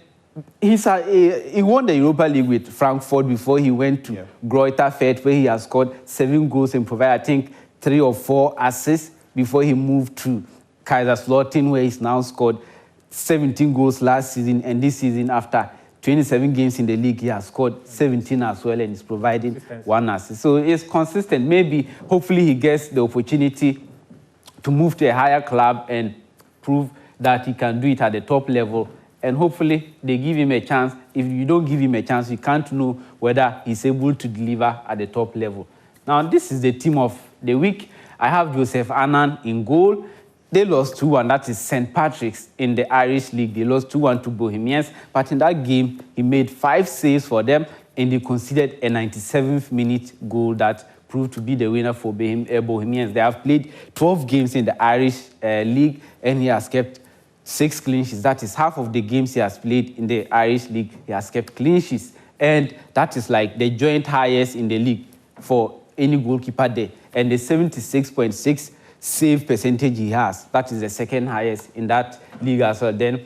he won the Europa League with Frankfurt before he went to Greuther Fürth, where he has scored 7 goals and provided, I think, 3 or 4 assists before he moved to Kaiserslautern, where he's now scored 17 goals last season, and this season, after 27 games in the league, he has scored 17 as well, and he's providing 1 assist. So it's consistent. Maybe, hopefully, he gets the opportunity to move to a higher club and prove that he can do it at the top level. And hopefully, they give him a chance. If you don't give him a chance, you can't know whether he's able to deliver at the top level. Now, this is the team of the week. I have Joseph Annan in goal. They lost 2-1. That is St. Patrick's in the Irish League. They lost 2-1 to Bohemians. But in that game, he made 5 saves for them, and they conceded a 97th minute goal that proved to be the winner for Bohemians. They have played 12 games in the Irish League, and he has kept 6 clean sheets. That is half of the games he has played in the Irish League. He has kept clean sheets. And that is like the joint highest in the league for any goalkeeper there. And the 76.6 save percentage he has, that is the second highest in that league as well. Then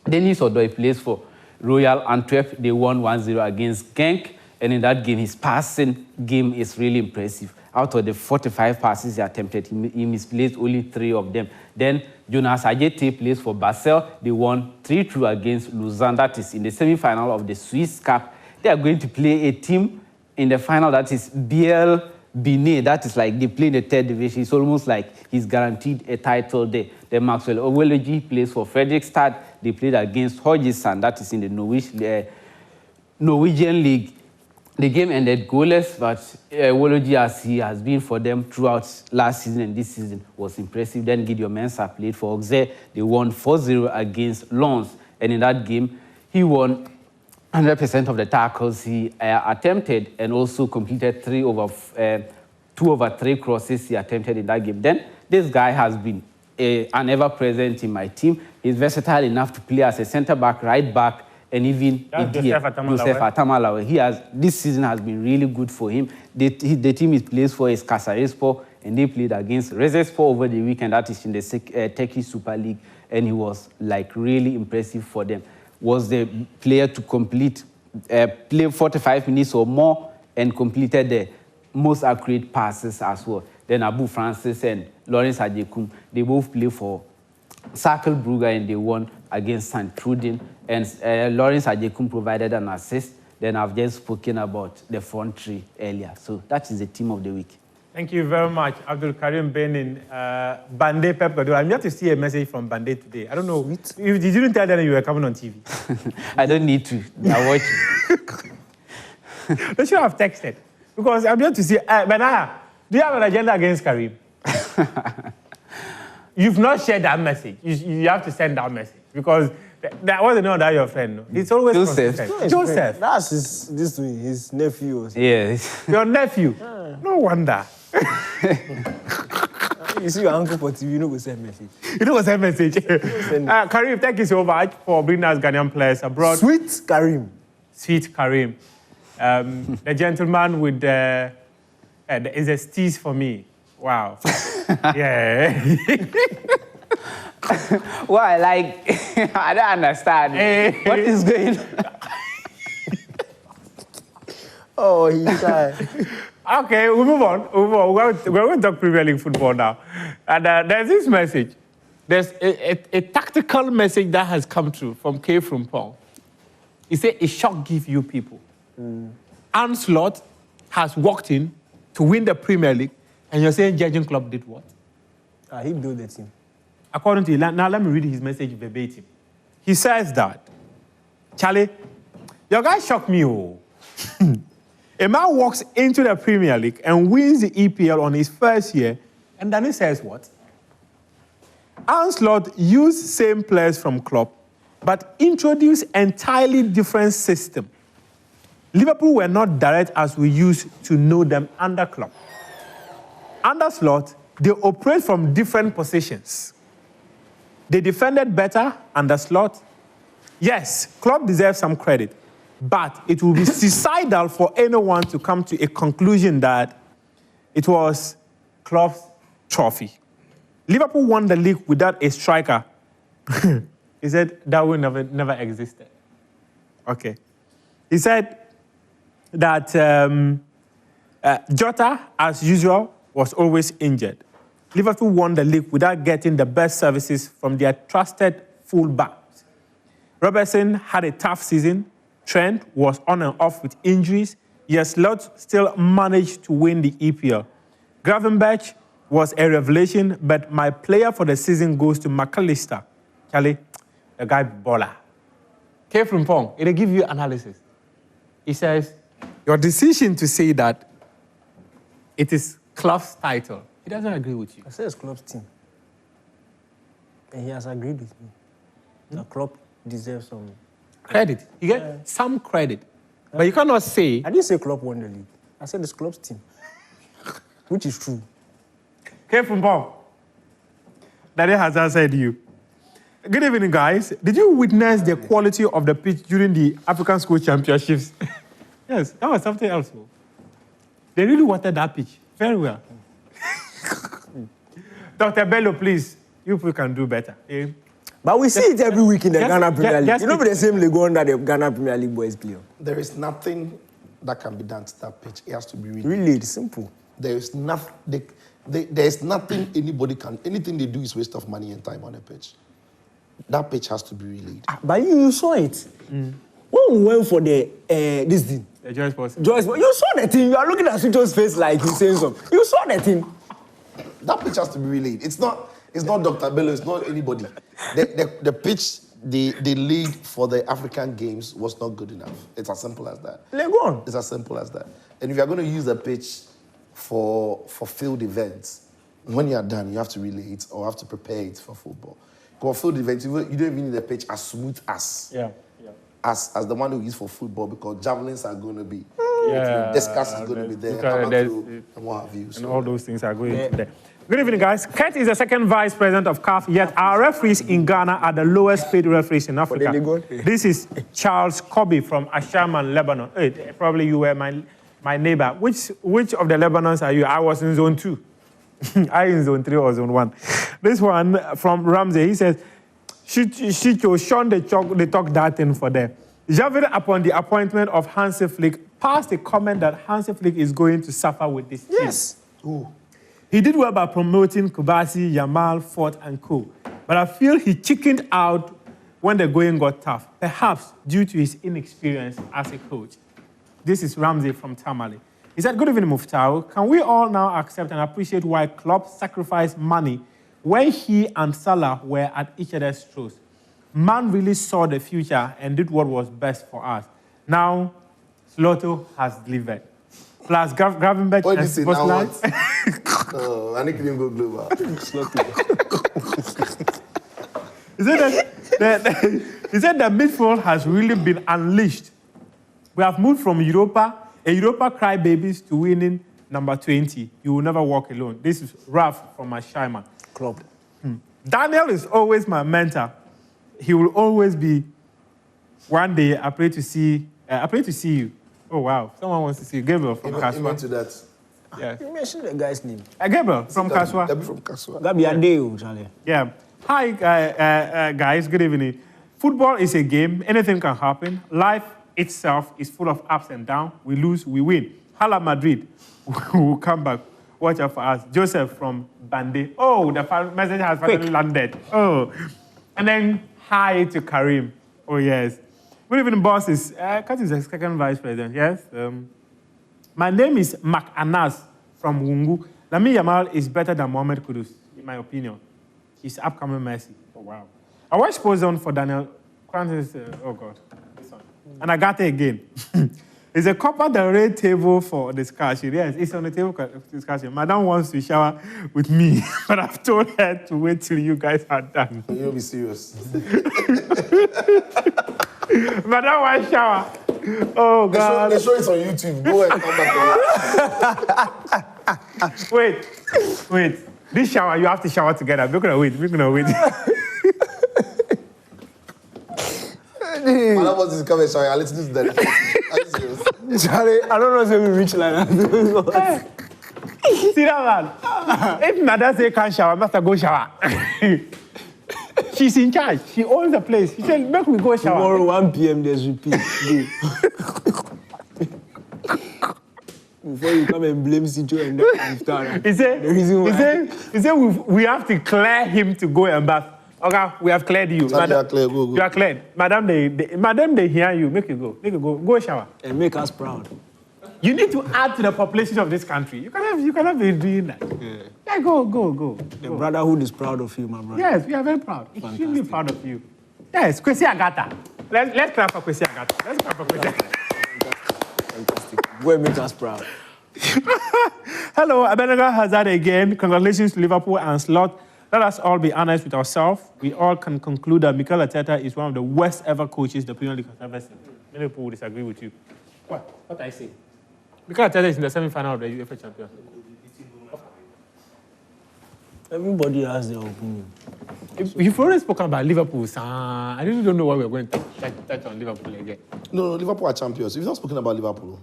Denis Odoi plays for Royal Antwerp. They won 1-0 against Genk. And in that game, his passing game is really impressive. Out of the 45 passes he attempted, he misplaced only 3 of them. Then Jonas Ajete plays for Basel. They won 3-2 against Lausanne. That is in the semi-final of the Swiss Cup. They are going to play a team in the final, that is BL Benin, that is like they play in the third division. It's almost like he's guaranteed a title there. Then Maxwell Oweleji plays for Fredrikstad. They played against Hodgson, that is in the Norwegian League. The game ended goalless, but Oweleji, as he has been for them throughout last season and this season, was impressive. Then Gideon Mensah played for Auxerre. They won 4-0 against Lens. And in that game, he won 100% of the tackles he attempted and also completed 2 over 3 crosses he attempted in that game. Then this guy has been an ever-present in my team. He's versatile enough to play as a centre-back, right-back, and even Joseph Atamalawe. This season has been really good for him. The team he plays for is Kayserispor, and they played against Rizespor over the weekend. That is in the Turkish Super League, and he was like really impressive for them. Was the player to play 45 minutes or more and completed the most accurate passes as well. Then Abu Francis and Lawrence Ajekum, they both play for Cercle Brugge and they won against St. Trudin. And Lawrence Ajekum provided an assist. Then I've just spoken about the front three earlier. So that is the team of the week. Thank you very much, Abdul Karim Benin. Bande Pep Guardiola. I'm here to see a message from Bande today. I don't know. If you didn't tell them you were coming on TV. I don't need to. I watch it. They should have texted. Because I'm here to see. Benaya, do you have an agenda against Karim? You've not shared that message. You have to send that message. Because that wasn't know that your friend. No? It's always Joseph. That's his nephew. Also. Yes. Your nephew. No wonder. You see your uncle for TV, you know, go send message. You know, go send message. Karim, thank you so much for bringing us Ghanaian players abroad. Sweet Karim. Sweet Karim. The gentleman with the is a steez for me. Wow. Yeah. Why? Like, I don't understand. Hey. What is going on? Oh, he's shy. Okay, we'll move on. We're going to talk Premier League football now. And there's this message. There's a tactical message that has come through from K. from Paul. He said, a shock give you people. Anslot has walked in to win the Premier League, and you're saying Jurgen Klopp did what? He built the team. According to you, now let me read his message verbatim. He says that, Charlie, your guy shocked me. Oh. A man walks into the Premier League and wins the EPL on his first year, and then he says what? Anslot used same players from Klopp, but introduced entirely different system. Liverpool were not direct as we used to know them under Klopp. Under Slot, they operate from different positions. They defended better under Slot. Yes, Klopp deserves some credit, but it will be suicidal for anyone to come to a conclusion that it was Klopp's trophy. Liverpool won the league without a striker. He said that would never existed. Okay. He said that Jota, as usual, was always injured. Liverpool won the league without getting the best services from their trusted fullbacks. Robertson had a tough season. Trent was on and off with injuries. Yet Slot still managed to win the EPL. Gravenberch was a revelation, but my player for the season goes to McAllister. Charlie, the guy baller. K. from Pong, it'll give you analysis. He says, your decision to say that it is Klopp's title, he doesn't agree with you. I said it's Klopp's team. And he has agreed with me. That Klopp deserves some credit. You get some credit. But you cannot say... I didn't say Klopp won the league. I said it's Klopp's team. Which is true. K. from Pong, Daddy has answered you. Good evening, guys. Did you witness the quality of the pitch during the African School Championships? Yes, that was something else. They really watered that pitch very well. Dr. Bello, please, you people can do better. Eh? But we see it every week in the Ghana Premier League. You know the same league under the Ghana Premier League boys play. There is nothing that can be done to that pitch. It has to be really it's simple. There is nothing. There is nothing anybody can. Anything they do is waste of money and time on a pitch. That pitch has to be relayed. But you saw it. When who went for the this thing? The Joyce Boss. Joyce, you saw the thing. You are looking at Sucho's face like he's saying something. You saw the thing. That pitch has to be relayed. It's not Dr. Bello, it's not anybody. The pitch they laid for the African Games was not good enough. It's as simple as that. Let go on. It's as simple as that. And if you're going to use the pitch for field events, when you're done, you have to relay it or have to prepare it for football. For field events, you don't even need the pitch as smooth as as the one we use for football, because javelins are going to be, discus is going to be there, and what have you. And all those things are going to be there. Good evening, guys. Kurt is the second vice president of CAF, yet our referees in Ghana are the lowest paid referees in Africa. This is Charles Kobe from Ashaman, Lebanon. Hey, probably you were my neighbor. Which of the Lebanons are you? I was in zone 2. I in zone 3 or zone 1. This one from Ramsey, he says, Shicho, Sean, they talk that thing for them. Javid, upon the appointment of Hansi Flick, passed a comment that Hansi Flick is going to suffer with this team. Yes. Ooh. He did well by promoting Kubasi, Yamal, Fort, and co. But I feel he chickened out when the going got tough, perhaps due to his inexperience as a coach. This is Ramsey from Tamale. He said, good evening, Muftau. Can we all now accept and appreciate why Klopp sacrificed money when he and Salah were at each other's throats? Man really saw the future and did what was best for us. Now, Slotto has delivered. Plus, Gravenberch and Spotlight. I need to go global. He said that midfield has really been unleashed. We have moved from Europa crybabies to winning number 20. You will never walk alone. This is Ralph from Ashaiman. Klopp. Daniel is always my mentor. He will always be. One day, I pray to see you. Oh, wow. Someone wants to see you. Gabriel from Kaswa. Amen to that. Yes. You mentioned the guy's name. Gabriel from Kaswa. Gabi from Kaswa. Gabi Adeo, Charlie. Yeah. Hi, guys. Good evening. Football is a game. Anything can happen. Life itself is full of ups and downs. We lose, we win. Hala Madrid will come back. Watch out for us. Joseph from Bande. Oh, the message has finally landed. Oh. And then hi to Karim. Oh, yes. Good evening, bosses. Kat is the second vice president, yes? My name is Mac Anas from Wungu. Lamine Yamal is better than Mohamed Kudus, in my opinion. He's upcoming Messi. Oh, wow. I watched Pozon for Daniel. Oh, God. This one. And I got it again. It's a Copa del Rey table for discussion. Yes, it's on the table for discussion. Madam wants to shower with me, but I've told her to wait till you guys are done. You'll be serious. Madam wants shower. Oh, God. They show it on YouTube. Go and come back to Wait. This shower, you have to shower together. We're gonna wait. Madam wants to come and shower. Let's do that. Are you serious? Charlie, I don't know if we reach like that. See that man? If Madam say can't shower, Master go shower. She's in charge. She owns the place. She said, make we go shower. Tomorrow, 1 p.m., there's repeat. Before you come and blame Sicho and then start. He said, we have to clear him to go and bath. Okay, we have cleared you. Madam, go. You are cleared. Madam, they hear you. Make you go. Go shower. And make us proud. You need to add to the population of this country. You cannot be doing that. Yeah, go. The brotherhood is proud of you, my brother. Yes, we are very proud. Extremely proud of you. Yes, Kwesi Agata. Let's clap for Kwesi Agata. Fantastic. Go and make us proud. Hello, Abenaga Hazard again. Congratulations to Liverpool and Slot. Let us all be honest with ourselves. We all can conclude that Mikel Arteta is one of the worst ever coaches the Premier League has ever seen. Many people will disagree with you. What I say? Mikel Arteta is in the semi-final of the UEFA Champions League. Everybody has their opinion. You've already spoken about Liverpool, sir. I really don't know why we're going to touch on Liverpool again. No, Liverpool are champions. You've not spoken about Liverpool.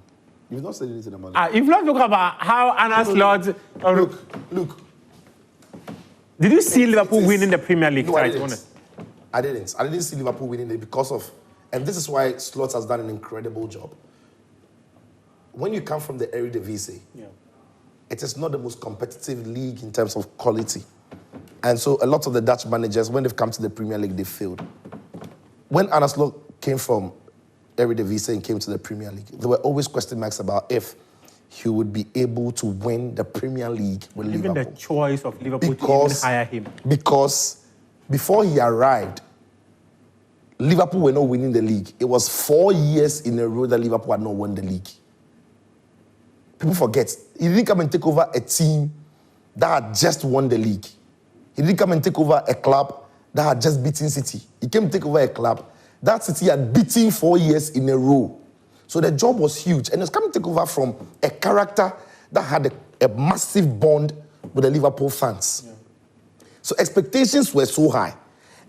You've not said anything about Liverpool. You've not spoken about how Anna Slot... Look. Did you see Liverpool winning the Premier League? No, I didn't. I didn't see Liverpool winning it because of... And this is why Slot has done an incredible job. When you come from the Eredivisie, it is not the most competitive league in terms of quality. And so a lot of the Dutch managers, when they've come to the Premier League, they failed. When Arne Slot came from Eredivisie and came to the Premier League, there were always question marks about if he would be able to win the Premier League with even Liverpool. the choice of Liverpool to even hire him. Because before he arrived, Liverpool were not winning the league. It was 4 years in a row that Liverpool had not won the league. People forget. He didn't come and take over a team that had just won the league. He didn't come and take over a club that had just beaten City. He came to take over a club that City had beaten 4 years in a row. So the job was huge. And he was coming to take over from a character that had a massive bond with the Liverpool fans. Yeah. So expectations were so high.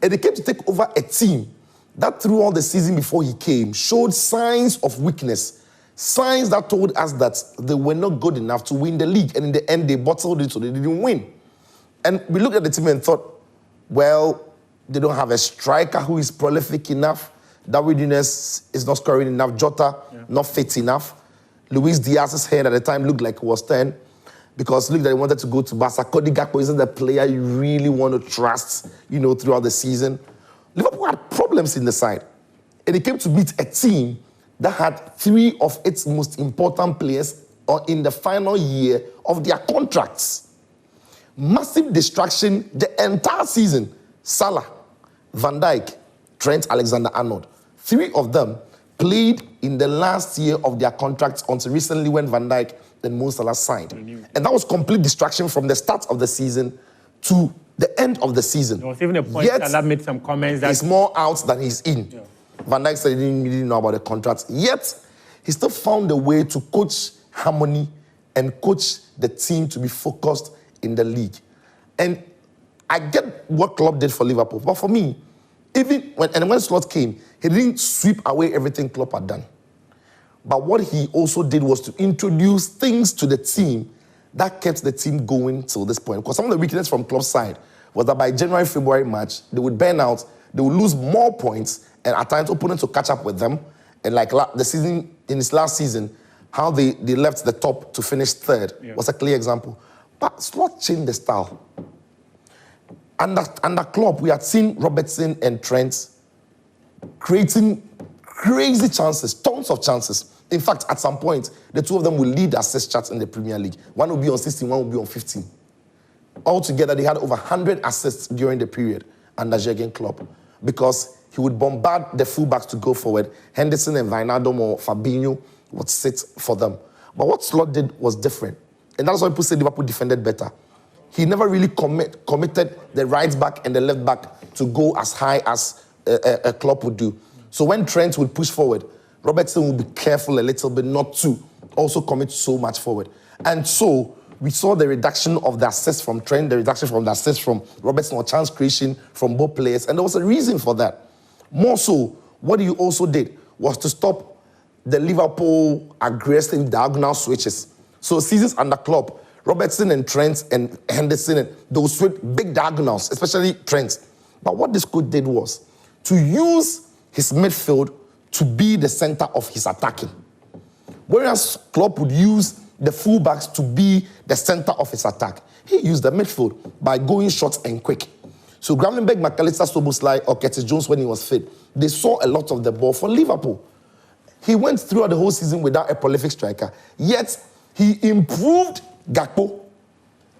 And he came to take over a team that throughout the season before he came showed signs of weakness, signs that told us that they were not good enough to win the league. And in the end, they bottled it, so they didn't win. And we looked at the team and thought, well, they don't have a striker who is prolific enough. Darwin Núñez is not scoring enough. Jota, not fit enough. Luis Diaz's head at the time looked like it was 10 because look that he wanted to go to Barca. Cody Gakpo isn't the player you really want to trust, throughout the season. Liverpool had problems in the side. And he came to meet a team that had 3 of its most important players in the final year of their contracts. Massive distraction the entire season. Salah, Van Dijk, Trent Alexander-Arnold. 3 of them played in the last year of their contracts until recently when Van Dijk and Mo Salah signed. And that was complete distraction from the start of the season to the end of the season. There was even a point that made some comments that he's more out than he's in. Yeah. Van Dijk said he didn't really know about the contracts. Yet, he still found a way to coach harmony and coach the team to be focused in the league. And I get what Klopp did for Liverpool. But for me, even when Slot came, he didn't sweep away everything Klopp had done. But what he also did was to introduce things to the team that kept the team going till this point. Because some of the weakness from Klopp's side was that by January, February, March, they would burn out, they would lose more points, and at times opponents would catch up with them. And like the season, in his last season, how they left the top to finish third was a clear example. But Slot changed the style. Under Klopp, we had seen Robertson and Trent creating crazy chances, tons of chances. In fact, at some point, the 2 of them will lead assist charts in the Premier League. One will be on 16, one will be on 15. Altogether, they had over 100 assists during the period under Jurgen Klopp because he would bombard the fullbacks to go forward. Henderson and Wijnaldum or Fabinho would sit for them. But what Slot did was different. And that's why people say Liverpool defended better. He never really committed the right back and the left back to go as high as a Klopp would do. So when Trent would push forward, Robertson would be careful a little bit not to also commit so much forward. And so we saw the reduction of the assists from Trent, the reduction from the assists from Robertson or chance creation from both players. And there was a reason for that. More so, what he also did was to stop the Liverpool aggressive diagonal switches. So seasons under Klopp, Robertson and Trent and Henderson, they would switch big diagonals, especially Trent. But what this coach did was to use his midfield to be the center of his attacking. Whereas Klopp would use the fullbacks to be the center of his attack, he used the midfield by going short and quick. So Gravenberch, McAllister, Szoboszlai, or Curtis Jones when he was fit, they saw a lot of the ball for Liverpool. He went throughout the whole season without a prolific striker, yet he improved Gakpo.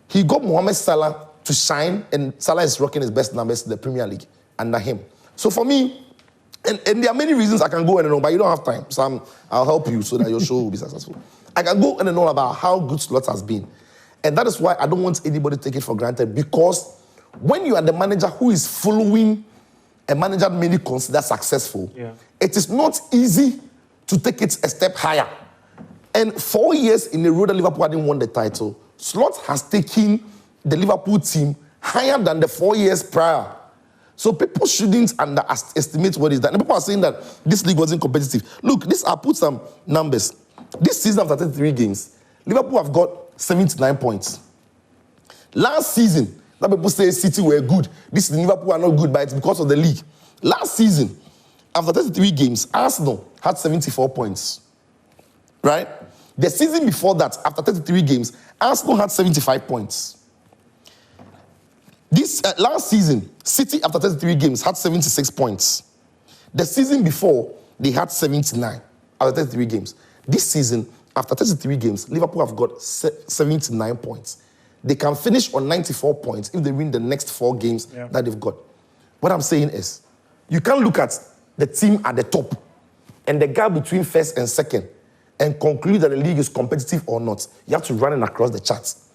He got Mohamed Salah to shine, and Salah is rocking his best numbers in the Premier League under him. So for me, and there are many reasons I can go on and on, but you don't have time, so I'll help you so that your show will be successful. I can go on and on about how good Slot has been. And that is why I don't want anybody to take it for granted, because when you are the manager who is following a manager many consider successful, it is not easy to take it a step higher. And 4 years in a row that Liverpool hadn't won the title, Slot has taken the Liverpool team higher than the 4 years prior. So people shouldn't underestimate what is that. And people are saying that this league wasn't competitive. Look, I put some numbers. This season after 33 games, Liverpool have got 79 points. Last season, that people say City were good. This Liverpool are not good, but it's because of the league. Last season, after 33 games, Arsenal had 74 points. Right? The season before that, after 33 games, Arsenal had 75 points. This last season, City, after 33 games, had 76 points. The season before, they had 79 out of 33 games. This season, after 33 games, Liverpool have got 79 points. They can finish on 94 points if they win the next 4 games that they've got. What I'm saying is, you can't look at the team at the top and the gap between first and second and conclude that the league is competitive or not. You have to run it across the charts.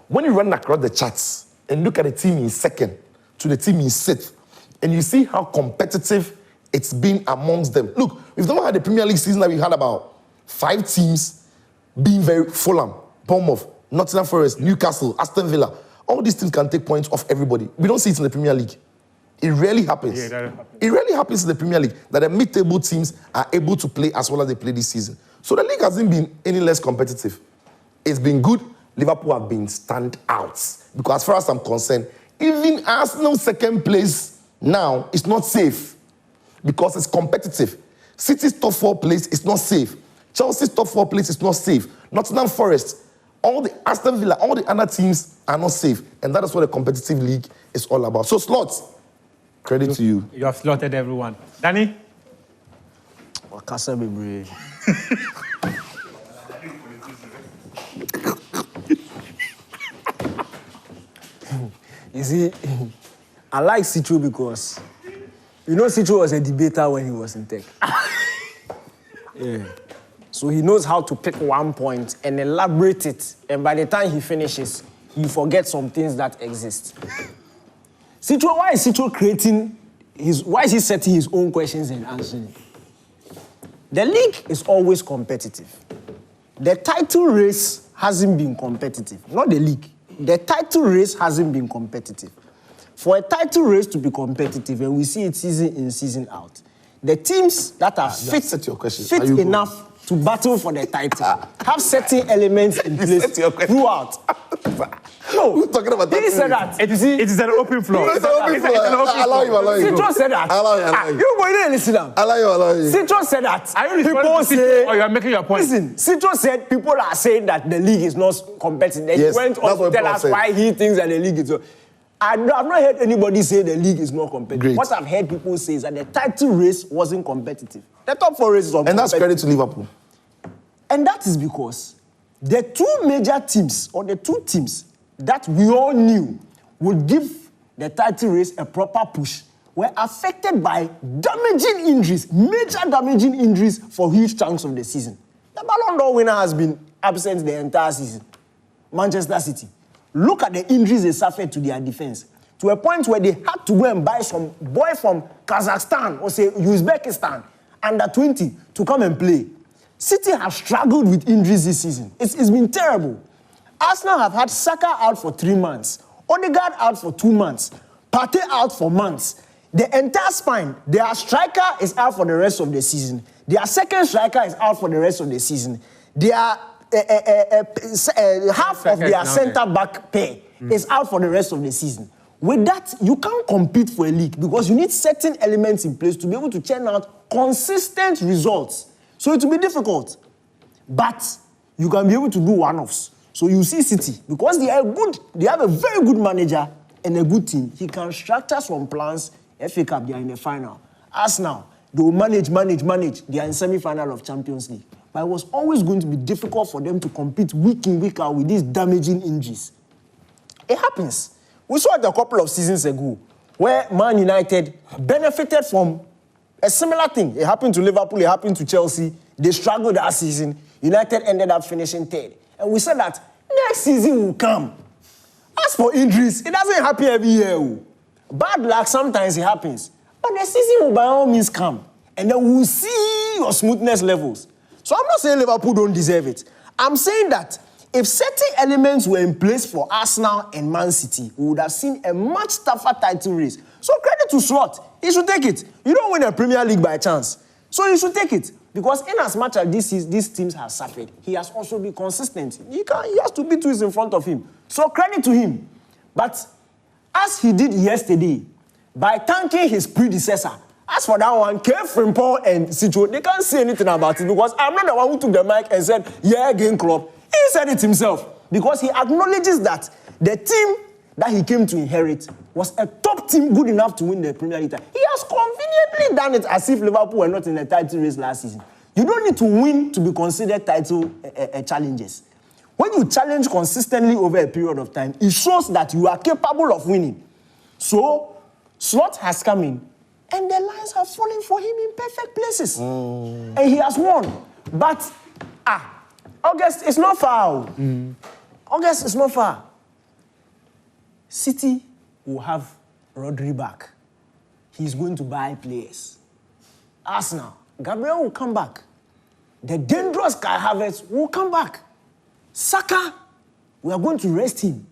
When you run across the charts and look at the team in second to the team in sixth, and you see how competitive it's been amongst them. Look, we've never had a Premier League season that we had about 5 teams being very Fulham, Bournemouth, Nottingham Forest, Newcastle, Aston Villa. All these teams can take points off everybody. We don't see it in the Premier League. It rarely happens. Yeah, that happens. It rarely happens in the Premier League that the mid-table teams are able to play as well as they play this season. So the league hasn't been any less competitive. It's been good. Liverpool have been standouts. Because as far as I'm concerned, even Arsenal's second place now is not safe because it's competitive. City's top 4 place is not safe. Chelsea's top 4 place is not safe. Nottingham Forest, all the Aston Villa, all the other teams are not safe. And that is what a competitive league is all about. So, Slots, credit to you. You have slaughtered everyone. Danny? Wakasa Bebre. You see, I like Citro because, you know, Citro was a debater when he was in tech. Yeah. So he knows how to pick one point and elaborate it. And by the time he finishes, he forgets some things that exist. Citro, why is Citro why is he setting his own questions and answering? The league is always competitive. The title race hasn't been competitive, not the league. The title race hasn't been competitive. For a title race to be competitive, and we see it season in, season out, the teams that are fit enough to battle for the title have certain elements in place throughout. No, who's talking about that? He said that. It is an open floor. It's an open floor. Allow you. Citro said that. Allow you. You boy didn't listen now. Allow you. Citro said that. Are you responding to Citro or you are making your point? Listen, Citro said people are saying that the league is not competitive. Yes, he went on to tell us why he thinks that the league is. I've not heard anybody say the league is not competitive. Great. What I've heard people say is that the title race wasn't competitive. The top 4 races are and that's credit to Liverpool. And that is because the 2 major teams, or the 2 teams that we all knew would give the title race a proper push, were affected by damaging injuries, major damaging injuries for huge chunks of the season. The Ballon d'Or winner has been absent the entire season. Manchester City. Look at the injuries they suffered to their defense, to a point where they had to go and buy some boy from Kazakhstan or say Uzbekistan, under 20, to come and play. City have struggled with injuries this season. It's been terrible. Arsenal have had Saka out for 3 months, Odegaard out for 2 months, Partey out for months. The entire spine, their striker is out for the rest of the season. Their second striker is out for the rest of the season. Their half of their centre-back pair is out for the rest of the season. With that, you can't compete for a league because you need certain elements in place to be able to churn out consistent results. So it will be difficult. But you can be able to do one-offs. So you see City, because they have a very good manager and a good team. He can structure some plans. FA Cup, they are in the final. Arsenal, they will manage. They are in semi-final of Champions League. But it was always going to be difficult for them to compete week in, week out with these damaging injuries. It happens. We saw it a couple of seasons ago, where Man United benefited from a similar thing. It happened to Liverpool, it happened to Chelsea. They struggled that season. United ended up finishing 3rd. And we said that next season will come. As for injuries, it doesn't happen every year. Bad luck, sometimes it happens. But the season will by all means come. And then we'll see your smoothness levels. So I'm not saying Liverpool don't deserve it. I'm saying that if certain elements were in place for Arsenal and Man City, we would have seen a much tougher title race. So credit to Slot. He should take it. You don't win a Premier League by chance. So you should take it. Because in as much as these teams have suffered, he has also been consistent. He has to beat who is in front of him. So credit to him. But as he did yesterday, by thanking his predecessor, as for that one, Kev, Frimpong, and Citro, they can't say anything about it because I'm not the one who took the mic and said, yeah, again, Klopp. He said it himself because he acknowledges that the team that he came to inherit was a top team good enough to win the Premier League. He has conveniently already done it as if Liverpool were not in the title race last season. You don't need to win to be considered title challengers. When you challenge consistently over a period of time, it shows that you are capable of winning. So, Slot has come in, and the lines have fallen for him in perfect places. And he has won. But, August is not far. August is not far. City will have Rodri back. He's going to buy players. Arsenal, Gabriel will come back. The dangerous Kai Havertz will come back. Saka, we are going to rest him.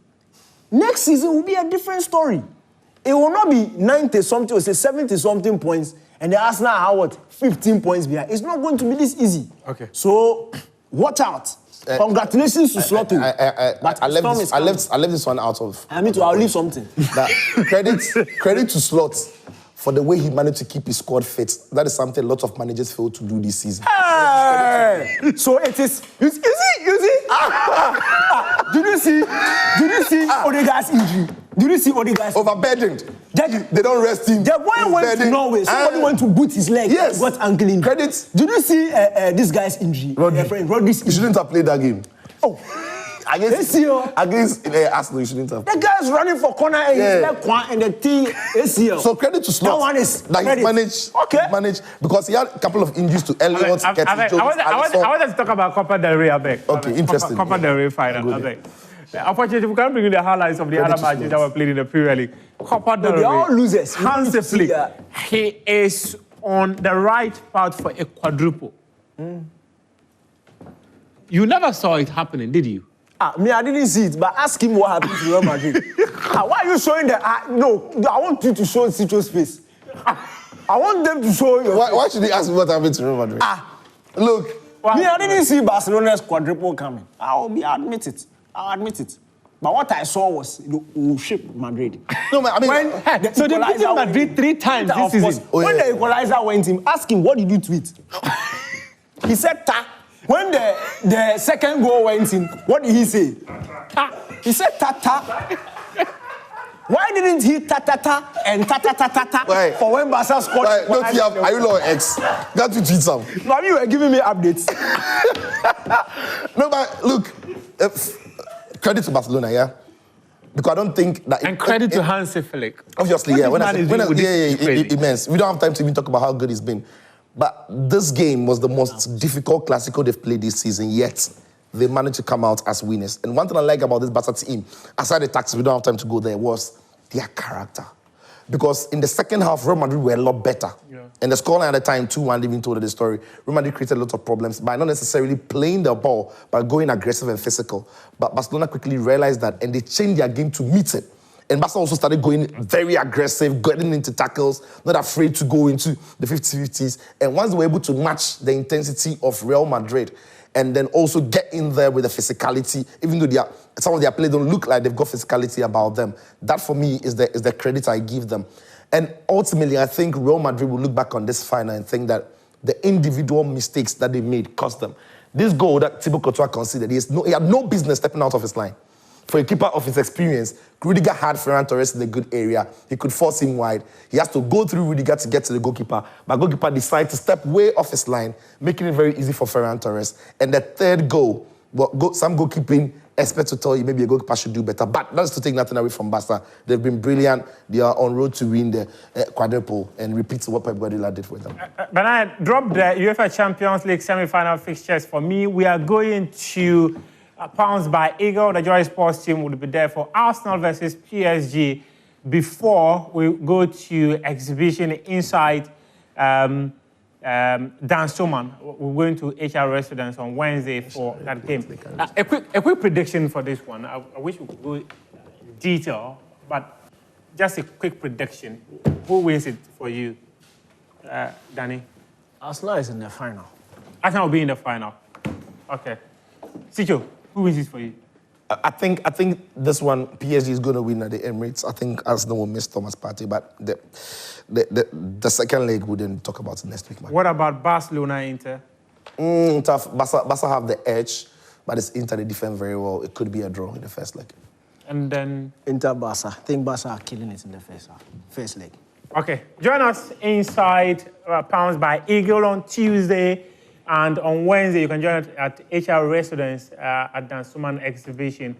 Next season will be a different story. It will not be 90-something or say 70-something points, and the Arsenal are what? 15 points behind. It's not going to be this easy. Okay. So, watch out. Congratulations to Slotto. I left this one out of. I mean, I'll leave something. Credit to Slot for the way he managed to keep his squad fit. That is something a lot of managers fail to do this season. Hey! So it is. You see? Did you see Odegaard's injury? Did you see Odegaard's overburdened? They don't rest him. The boy went to Norway. Somebody went to boot his leg. Yes. Got ankle injury. Credit. Did you see this guy's injury? Rodri's injury. He shouldn't have played that game. Oh. Against Arsenal, you shouldn't have. The guy's running for corner and he's like and the T ACL. So credit to Slot. That one is he managed because he had a couple of injuries to Elliott, I wanted to talk about Copa del Rey, Okay, interesting. Copa del Rey final, Unfortunately, we can't bring in the highlights of the other matches that were played in the Premier League. Copa del Rey. They're all losers. Hansi Flick. He is on the right path for a quadruple. You never saw it happening, did you? I didn't see it, but ask him what happened to Real Madrid. Why are you showing that? No, I want you to show Citro's face. I want them to show you. Why should they ask me what happened to Real Madrid? Look. I didn't see Barcelona's quadruple coming. I'll admit it. But what I saw was we'll ship Madrid. No, I mean, so they beat Madrid 3 times this season. When the equalizer went in, ask him, what did you tweet? He said, ta. When the second goal went in, what did he say? Ta. He said, ta, ta. Why didn't he ta-ta-ta and ta-ta-ta-ta-ta for when Barca scored? Are you on X? Got to tweet some. No, you were giving me updates. No, but look, credit to Barcelona, yeah? Because I don't think that... And credit to Hansi Flick. Obviously, yeah. Immense. We don't have time to even talk about how good he's been. But this game was the most difficult Classico they've played this season, yet they managed to come out as winners. And one thing I like about this Barca team, aside the tactics, we don't have time to go there, was their character. Because in the second half, Real Madrid were a lot better. Yeah. And the scoreline at the time, 2-1, even told the story. Real Madrid created a lot of problems by not necessarily playing the ball, but going aggressive and physical. But Barcelona quickly realized that, and they changed their game to meet it. And Barca also started going very aggressive, getting into tackles, not afraid to go into the 50-50s. And once they were able to match the intensity of Real Madrid, and then also get in there with the physicality, even though some of their players don't look like they've got physicality about them. That, for me, is the credit I give them. And ultimately, I think Real Madrid will look back on this final and think that the individual mistakes that they made cost them. This goal that Thibaut Courtois conceded, he had no business stepping out of his line. For a keeper of his experience, Rudiger had Ferran Torres in a good area. He could force him wide. He has to go through Rudiger to get to the goalkeeper. But goalkeeper decided to step way off his line, making it very easy for Ferran Torres. And the third goal, some goalkeeping experts to tell you maybe a goalkeeper should do better. But that's to take nothing away from Barca. They've been brilliant. They are on road to win the quadruple and repeat what Pep Guardiola did for them. But I dropped the UEFA Champions League semi-final fixtures for me. We are going to Pounds by Eagle. The Joy Sports team will be there for Arsenal versus PSG before we go to exhibition inside Dan Stoman. We're going to HR Residence on Wednesday for that game. A quick prediction for this one. I wish we could go in detail, but just a quick prediction. Who wins it for you, Danny? Arsenal is in the final. Arsenal will be in the final. Okay. Sicho, who wins it for you? I think this one, PSG is going to win at the Emirates. I think Arsenal will miss Thomas Partey, but the second leg we didn't talk about next week. Man. What about Barcelona, Inter? Tough. Barca have the edge, but it's Inter, they defend very well. It could be a draw in the first leg. And then? Inter Barca. I think Barca are killing it in the first leg. Okay, join us inside Pounds by Eagle on Tuesday, and on Wednesday you can join us at HR Residence at Dansuman Exhibition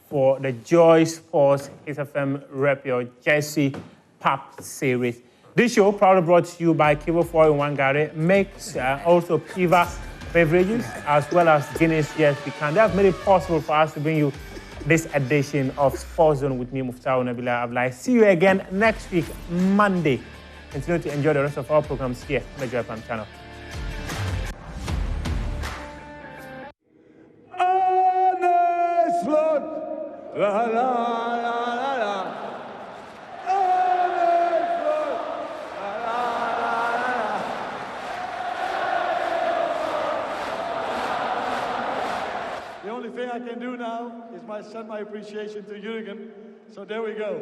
for the Joy Sports HFM Rep Your Jersey Pub Series. This show proudly brought to you by Kivo 4-in-1 Gare, makes also Piva beverages as well as Guinness. Yes, we can. They have made it possible for us to bring you this edition of Sports Zone with me, Muftau Nabila Ablai. See you again next week, Monday. Continue to enjoy the rest of our programs here on the Joy FM channel. La, la, la, la. The only thing I can do now is send my appreciation to Jürgen. So there we go.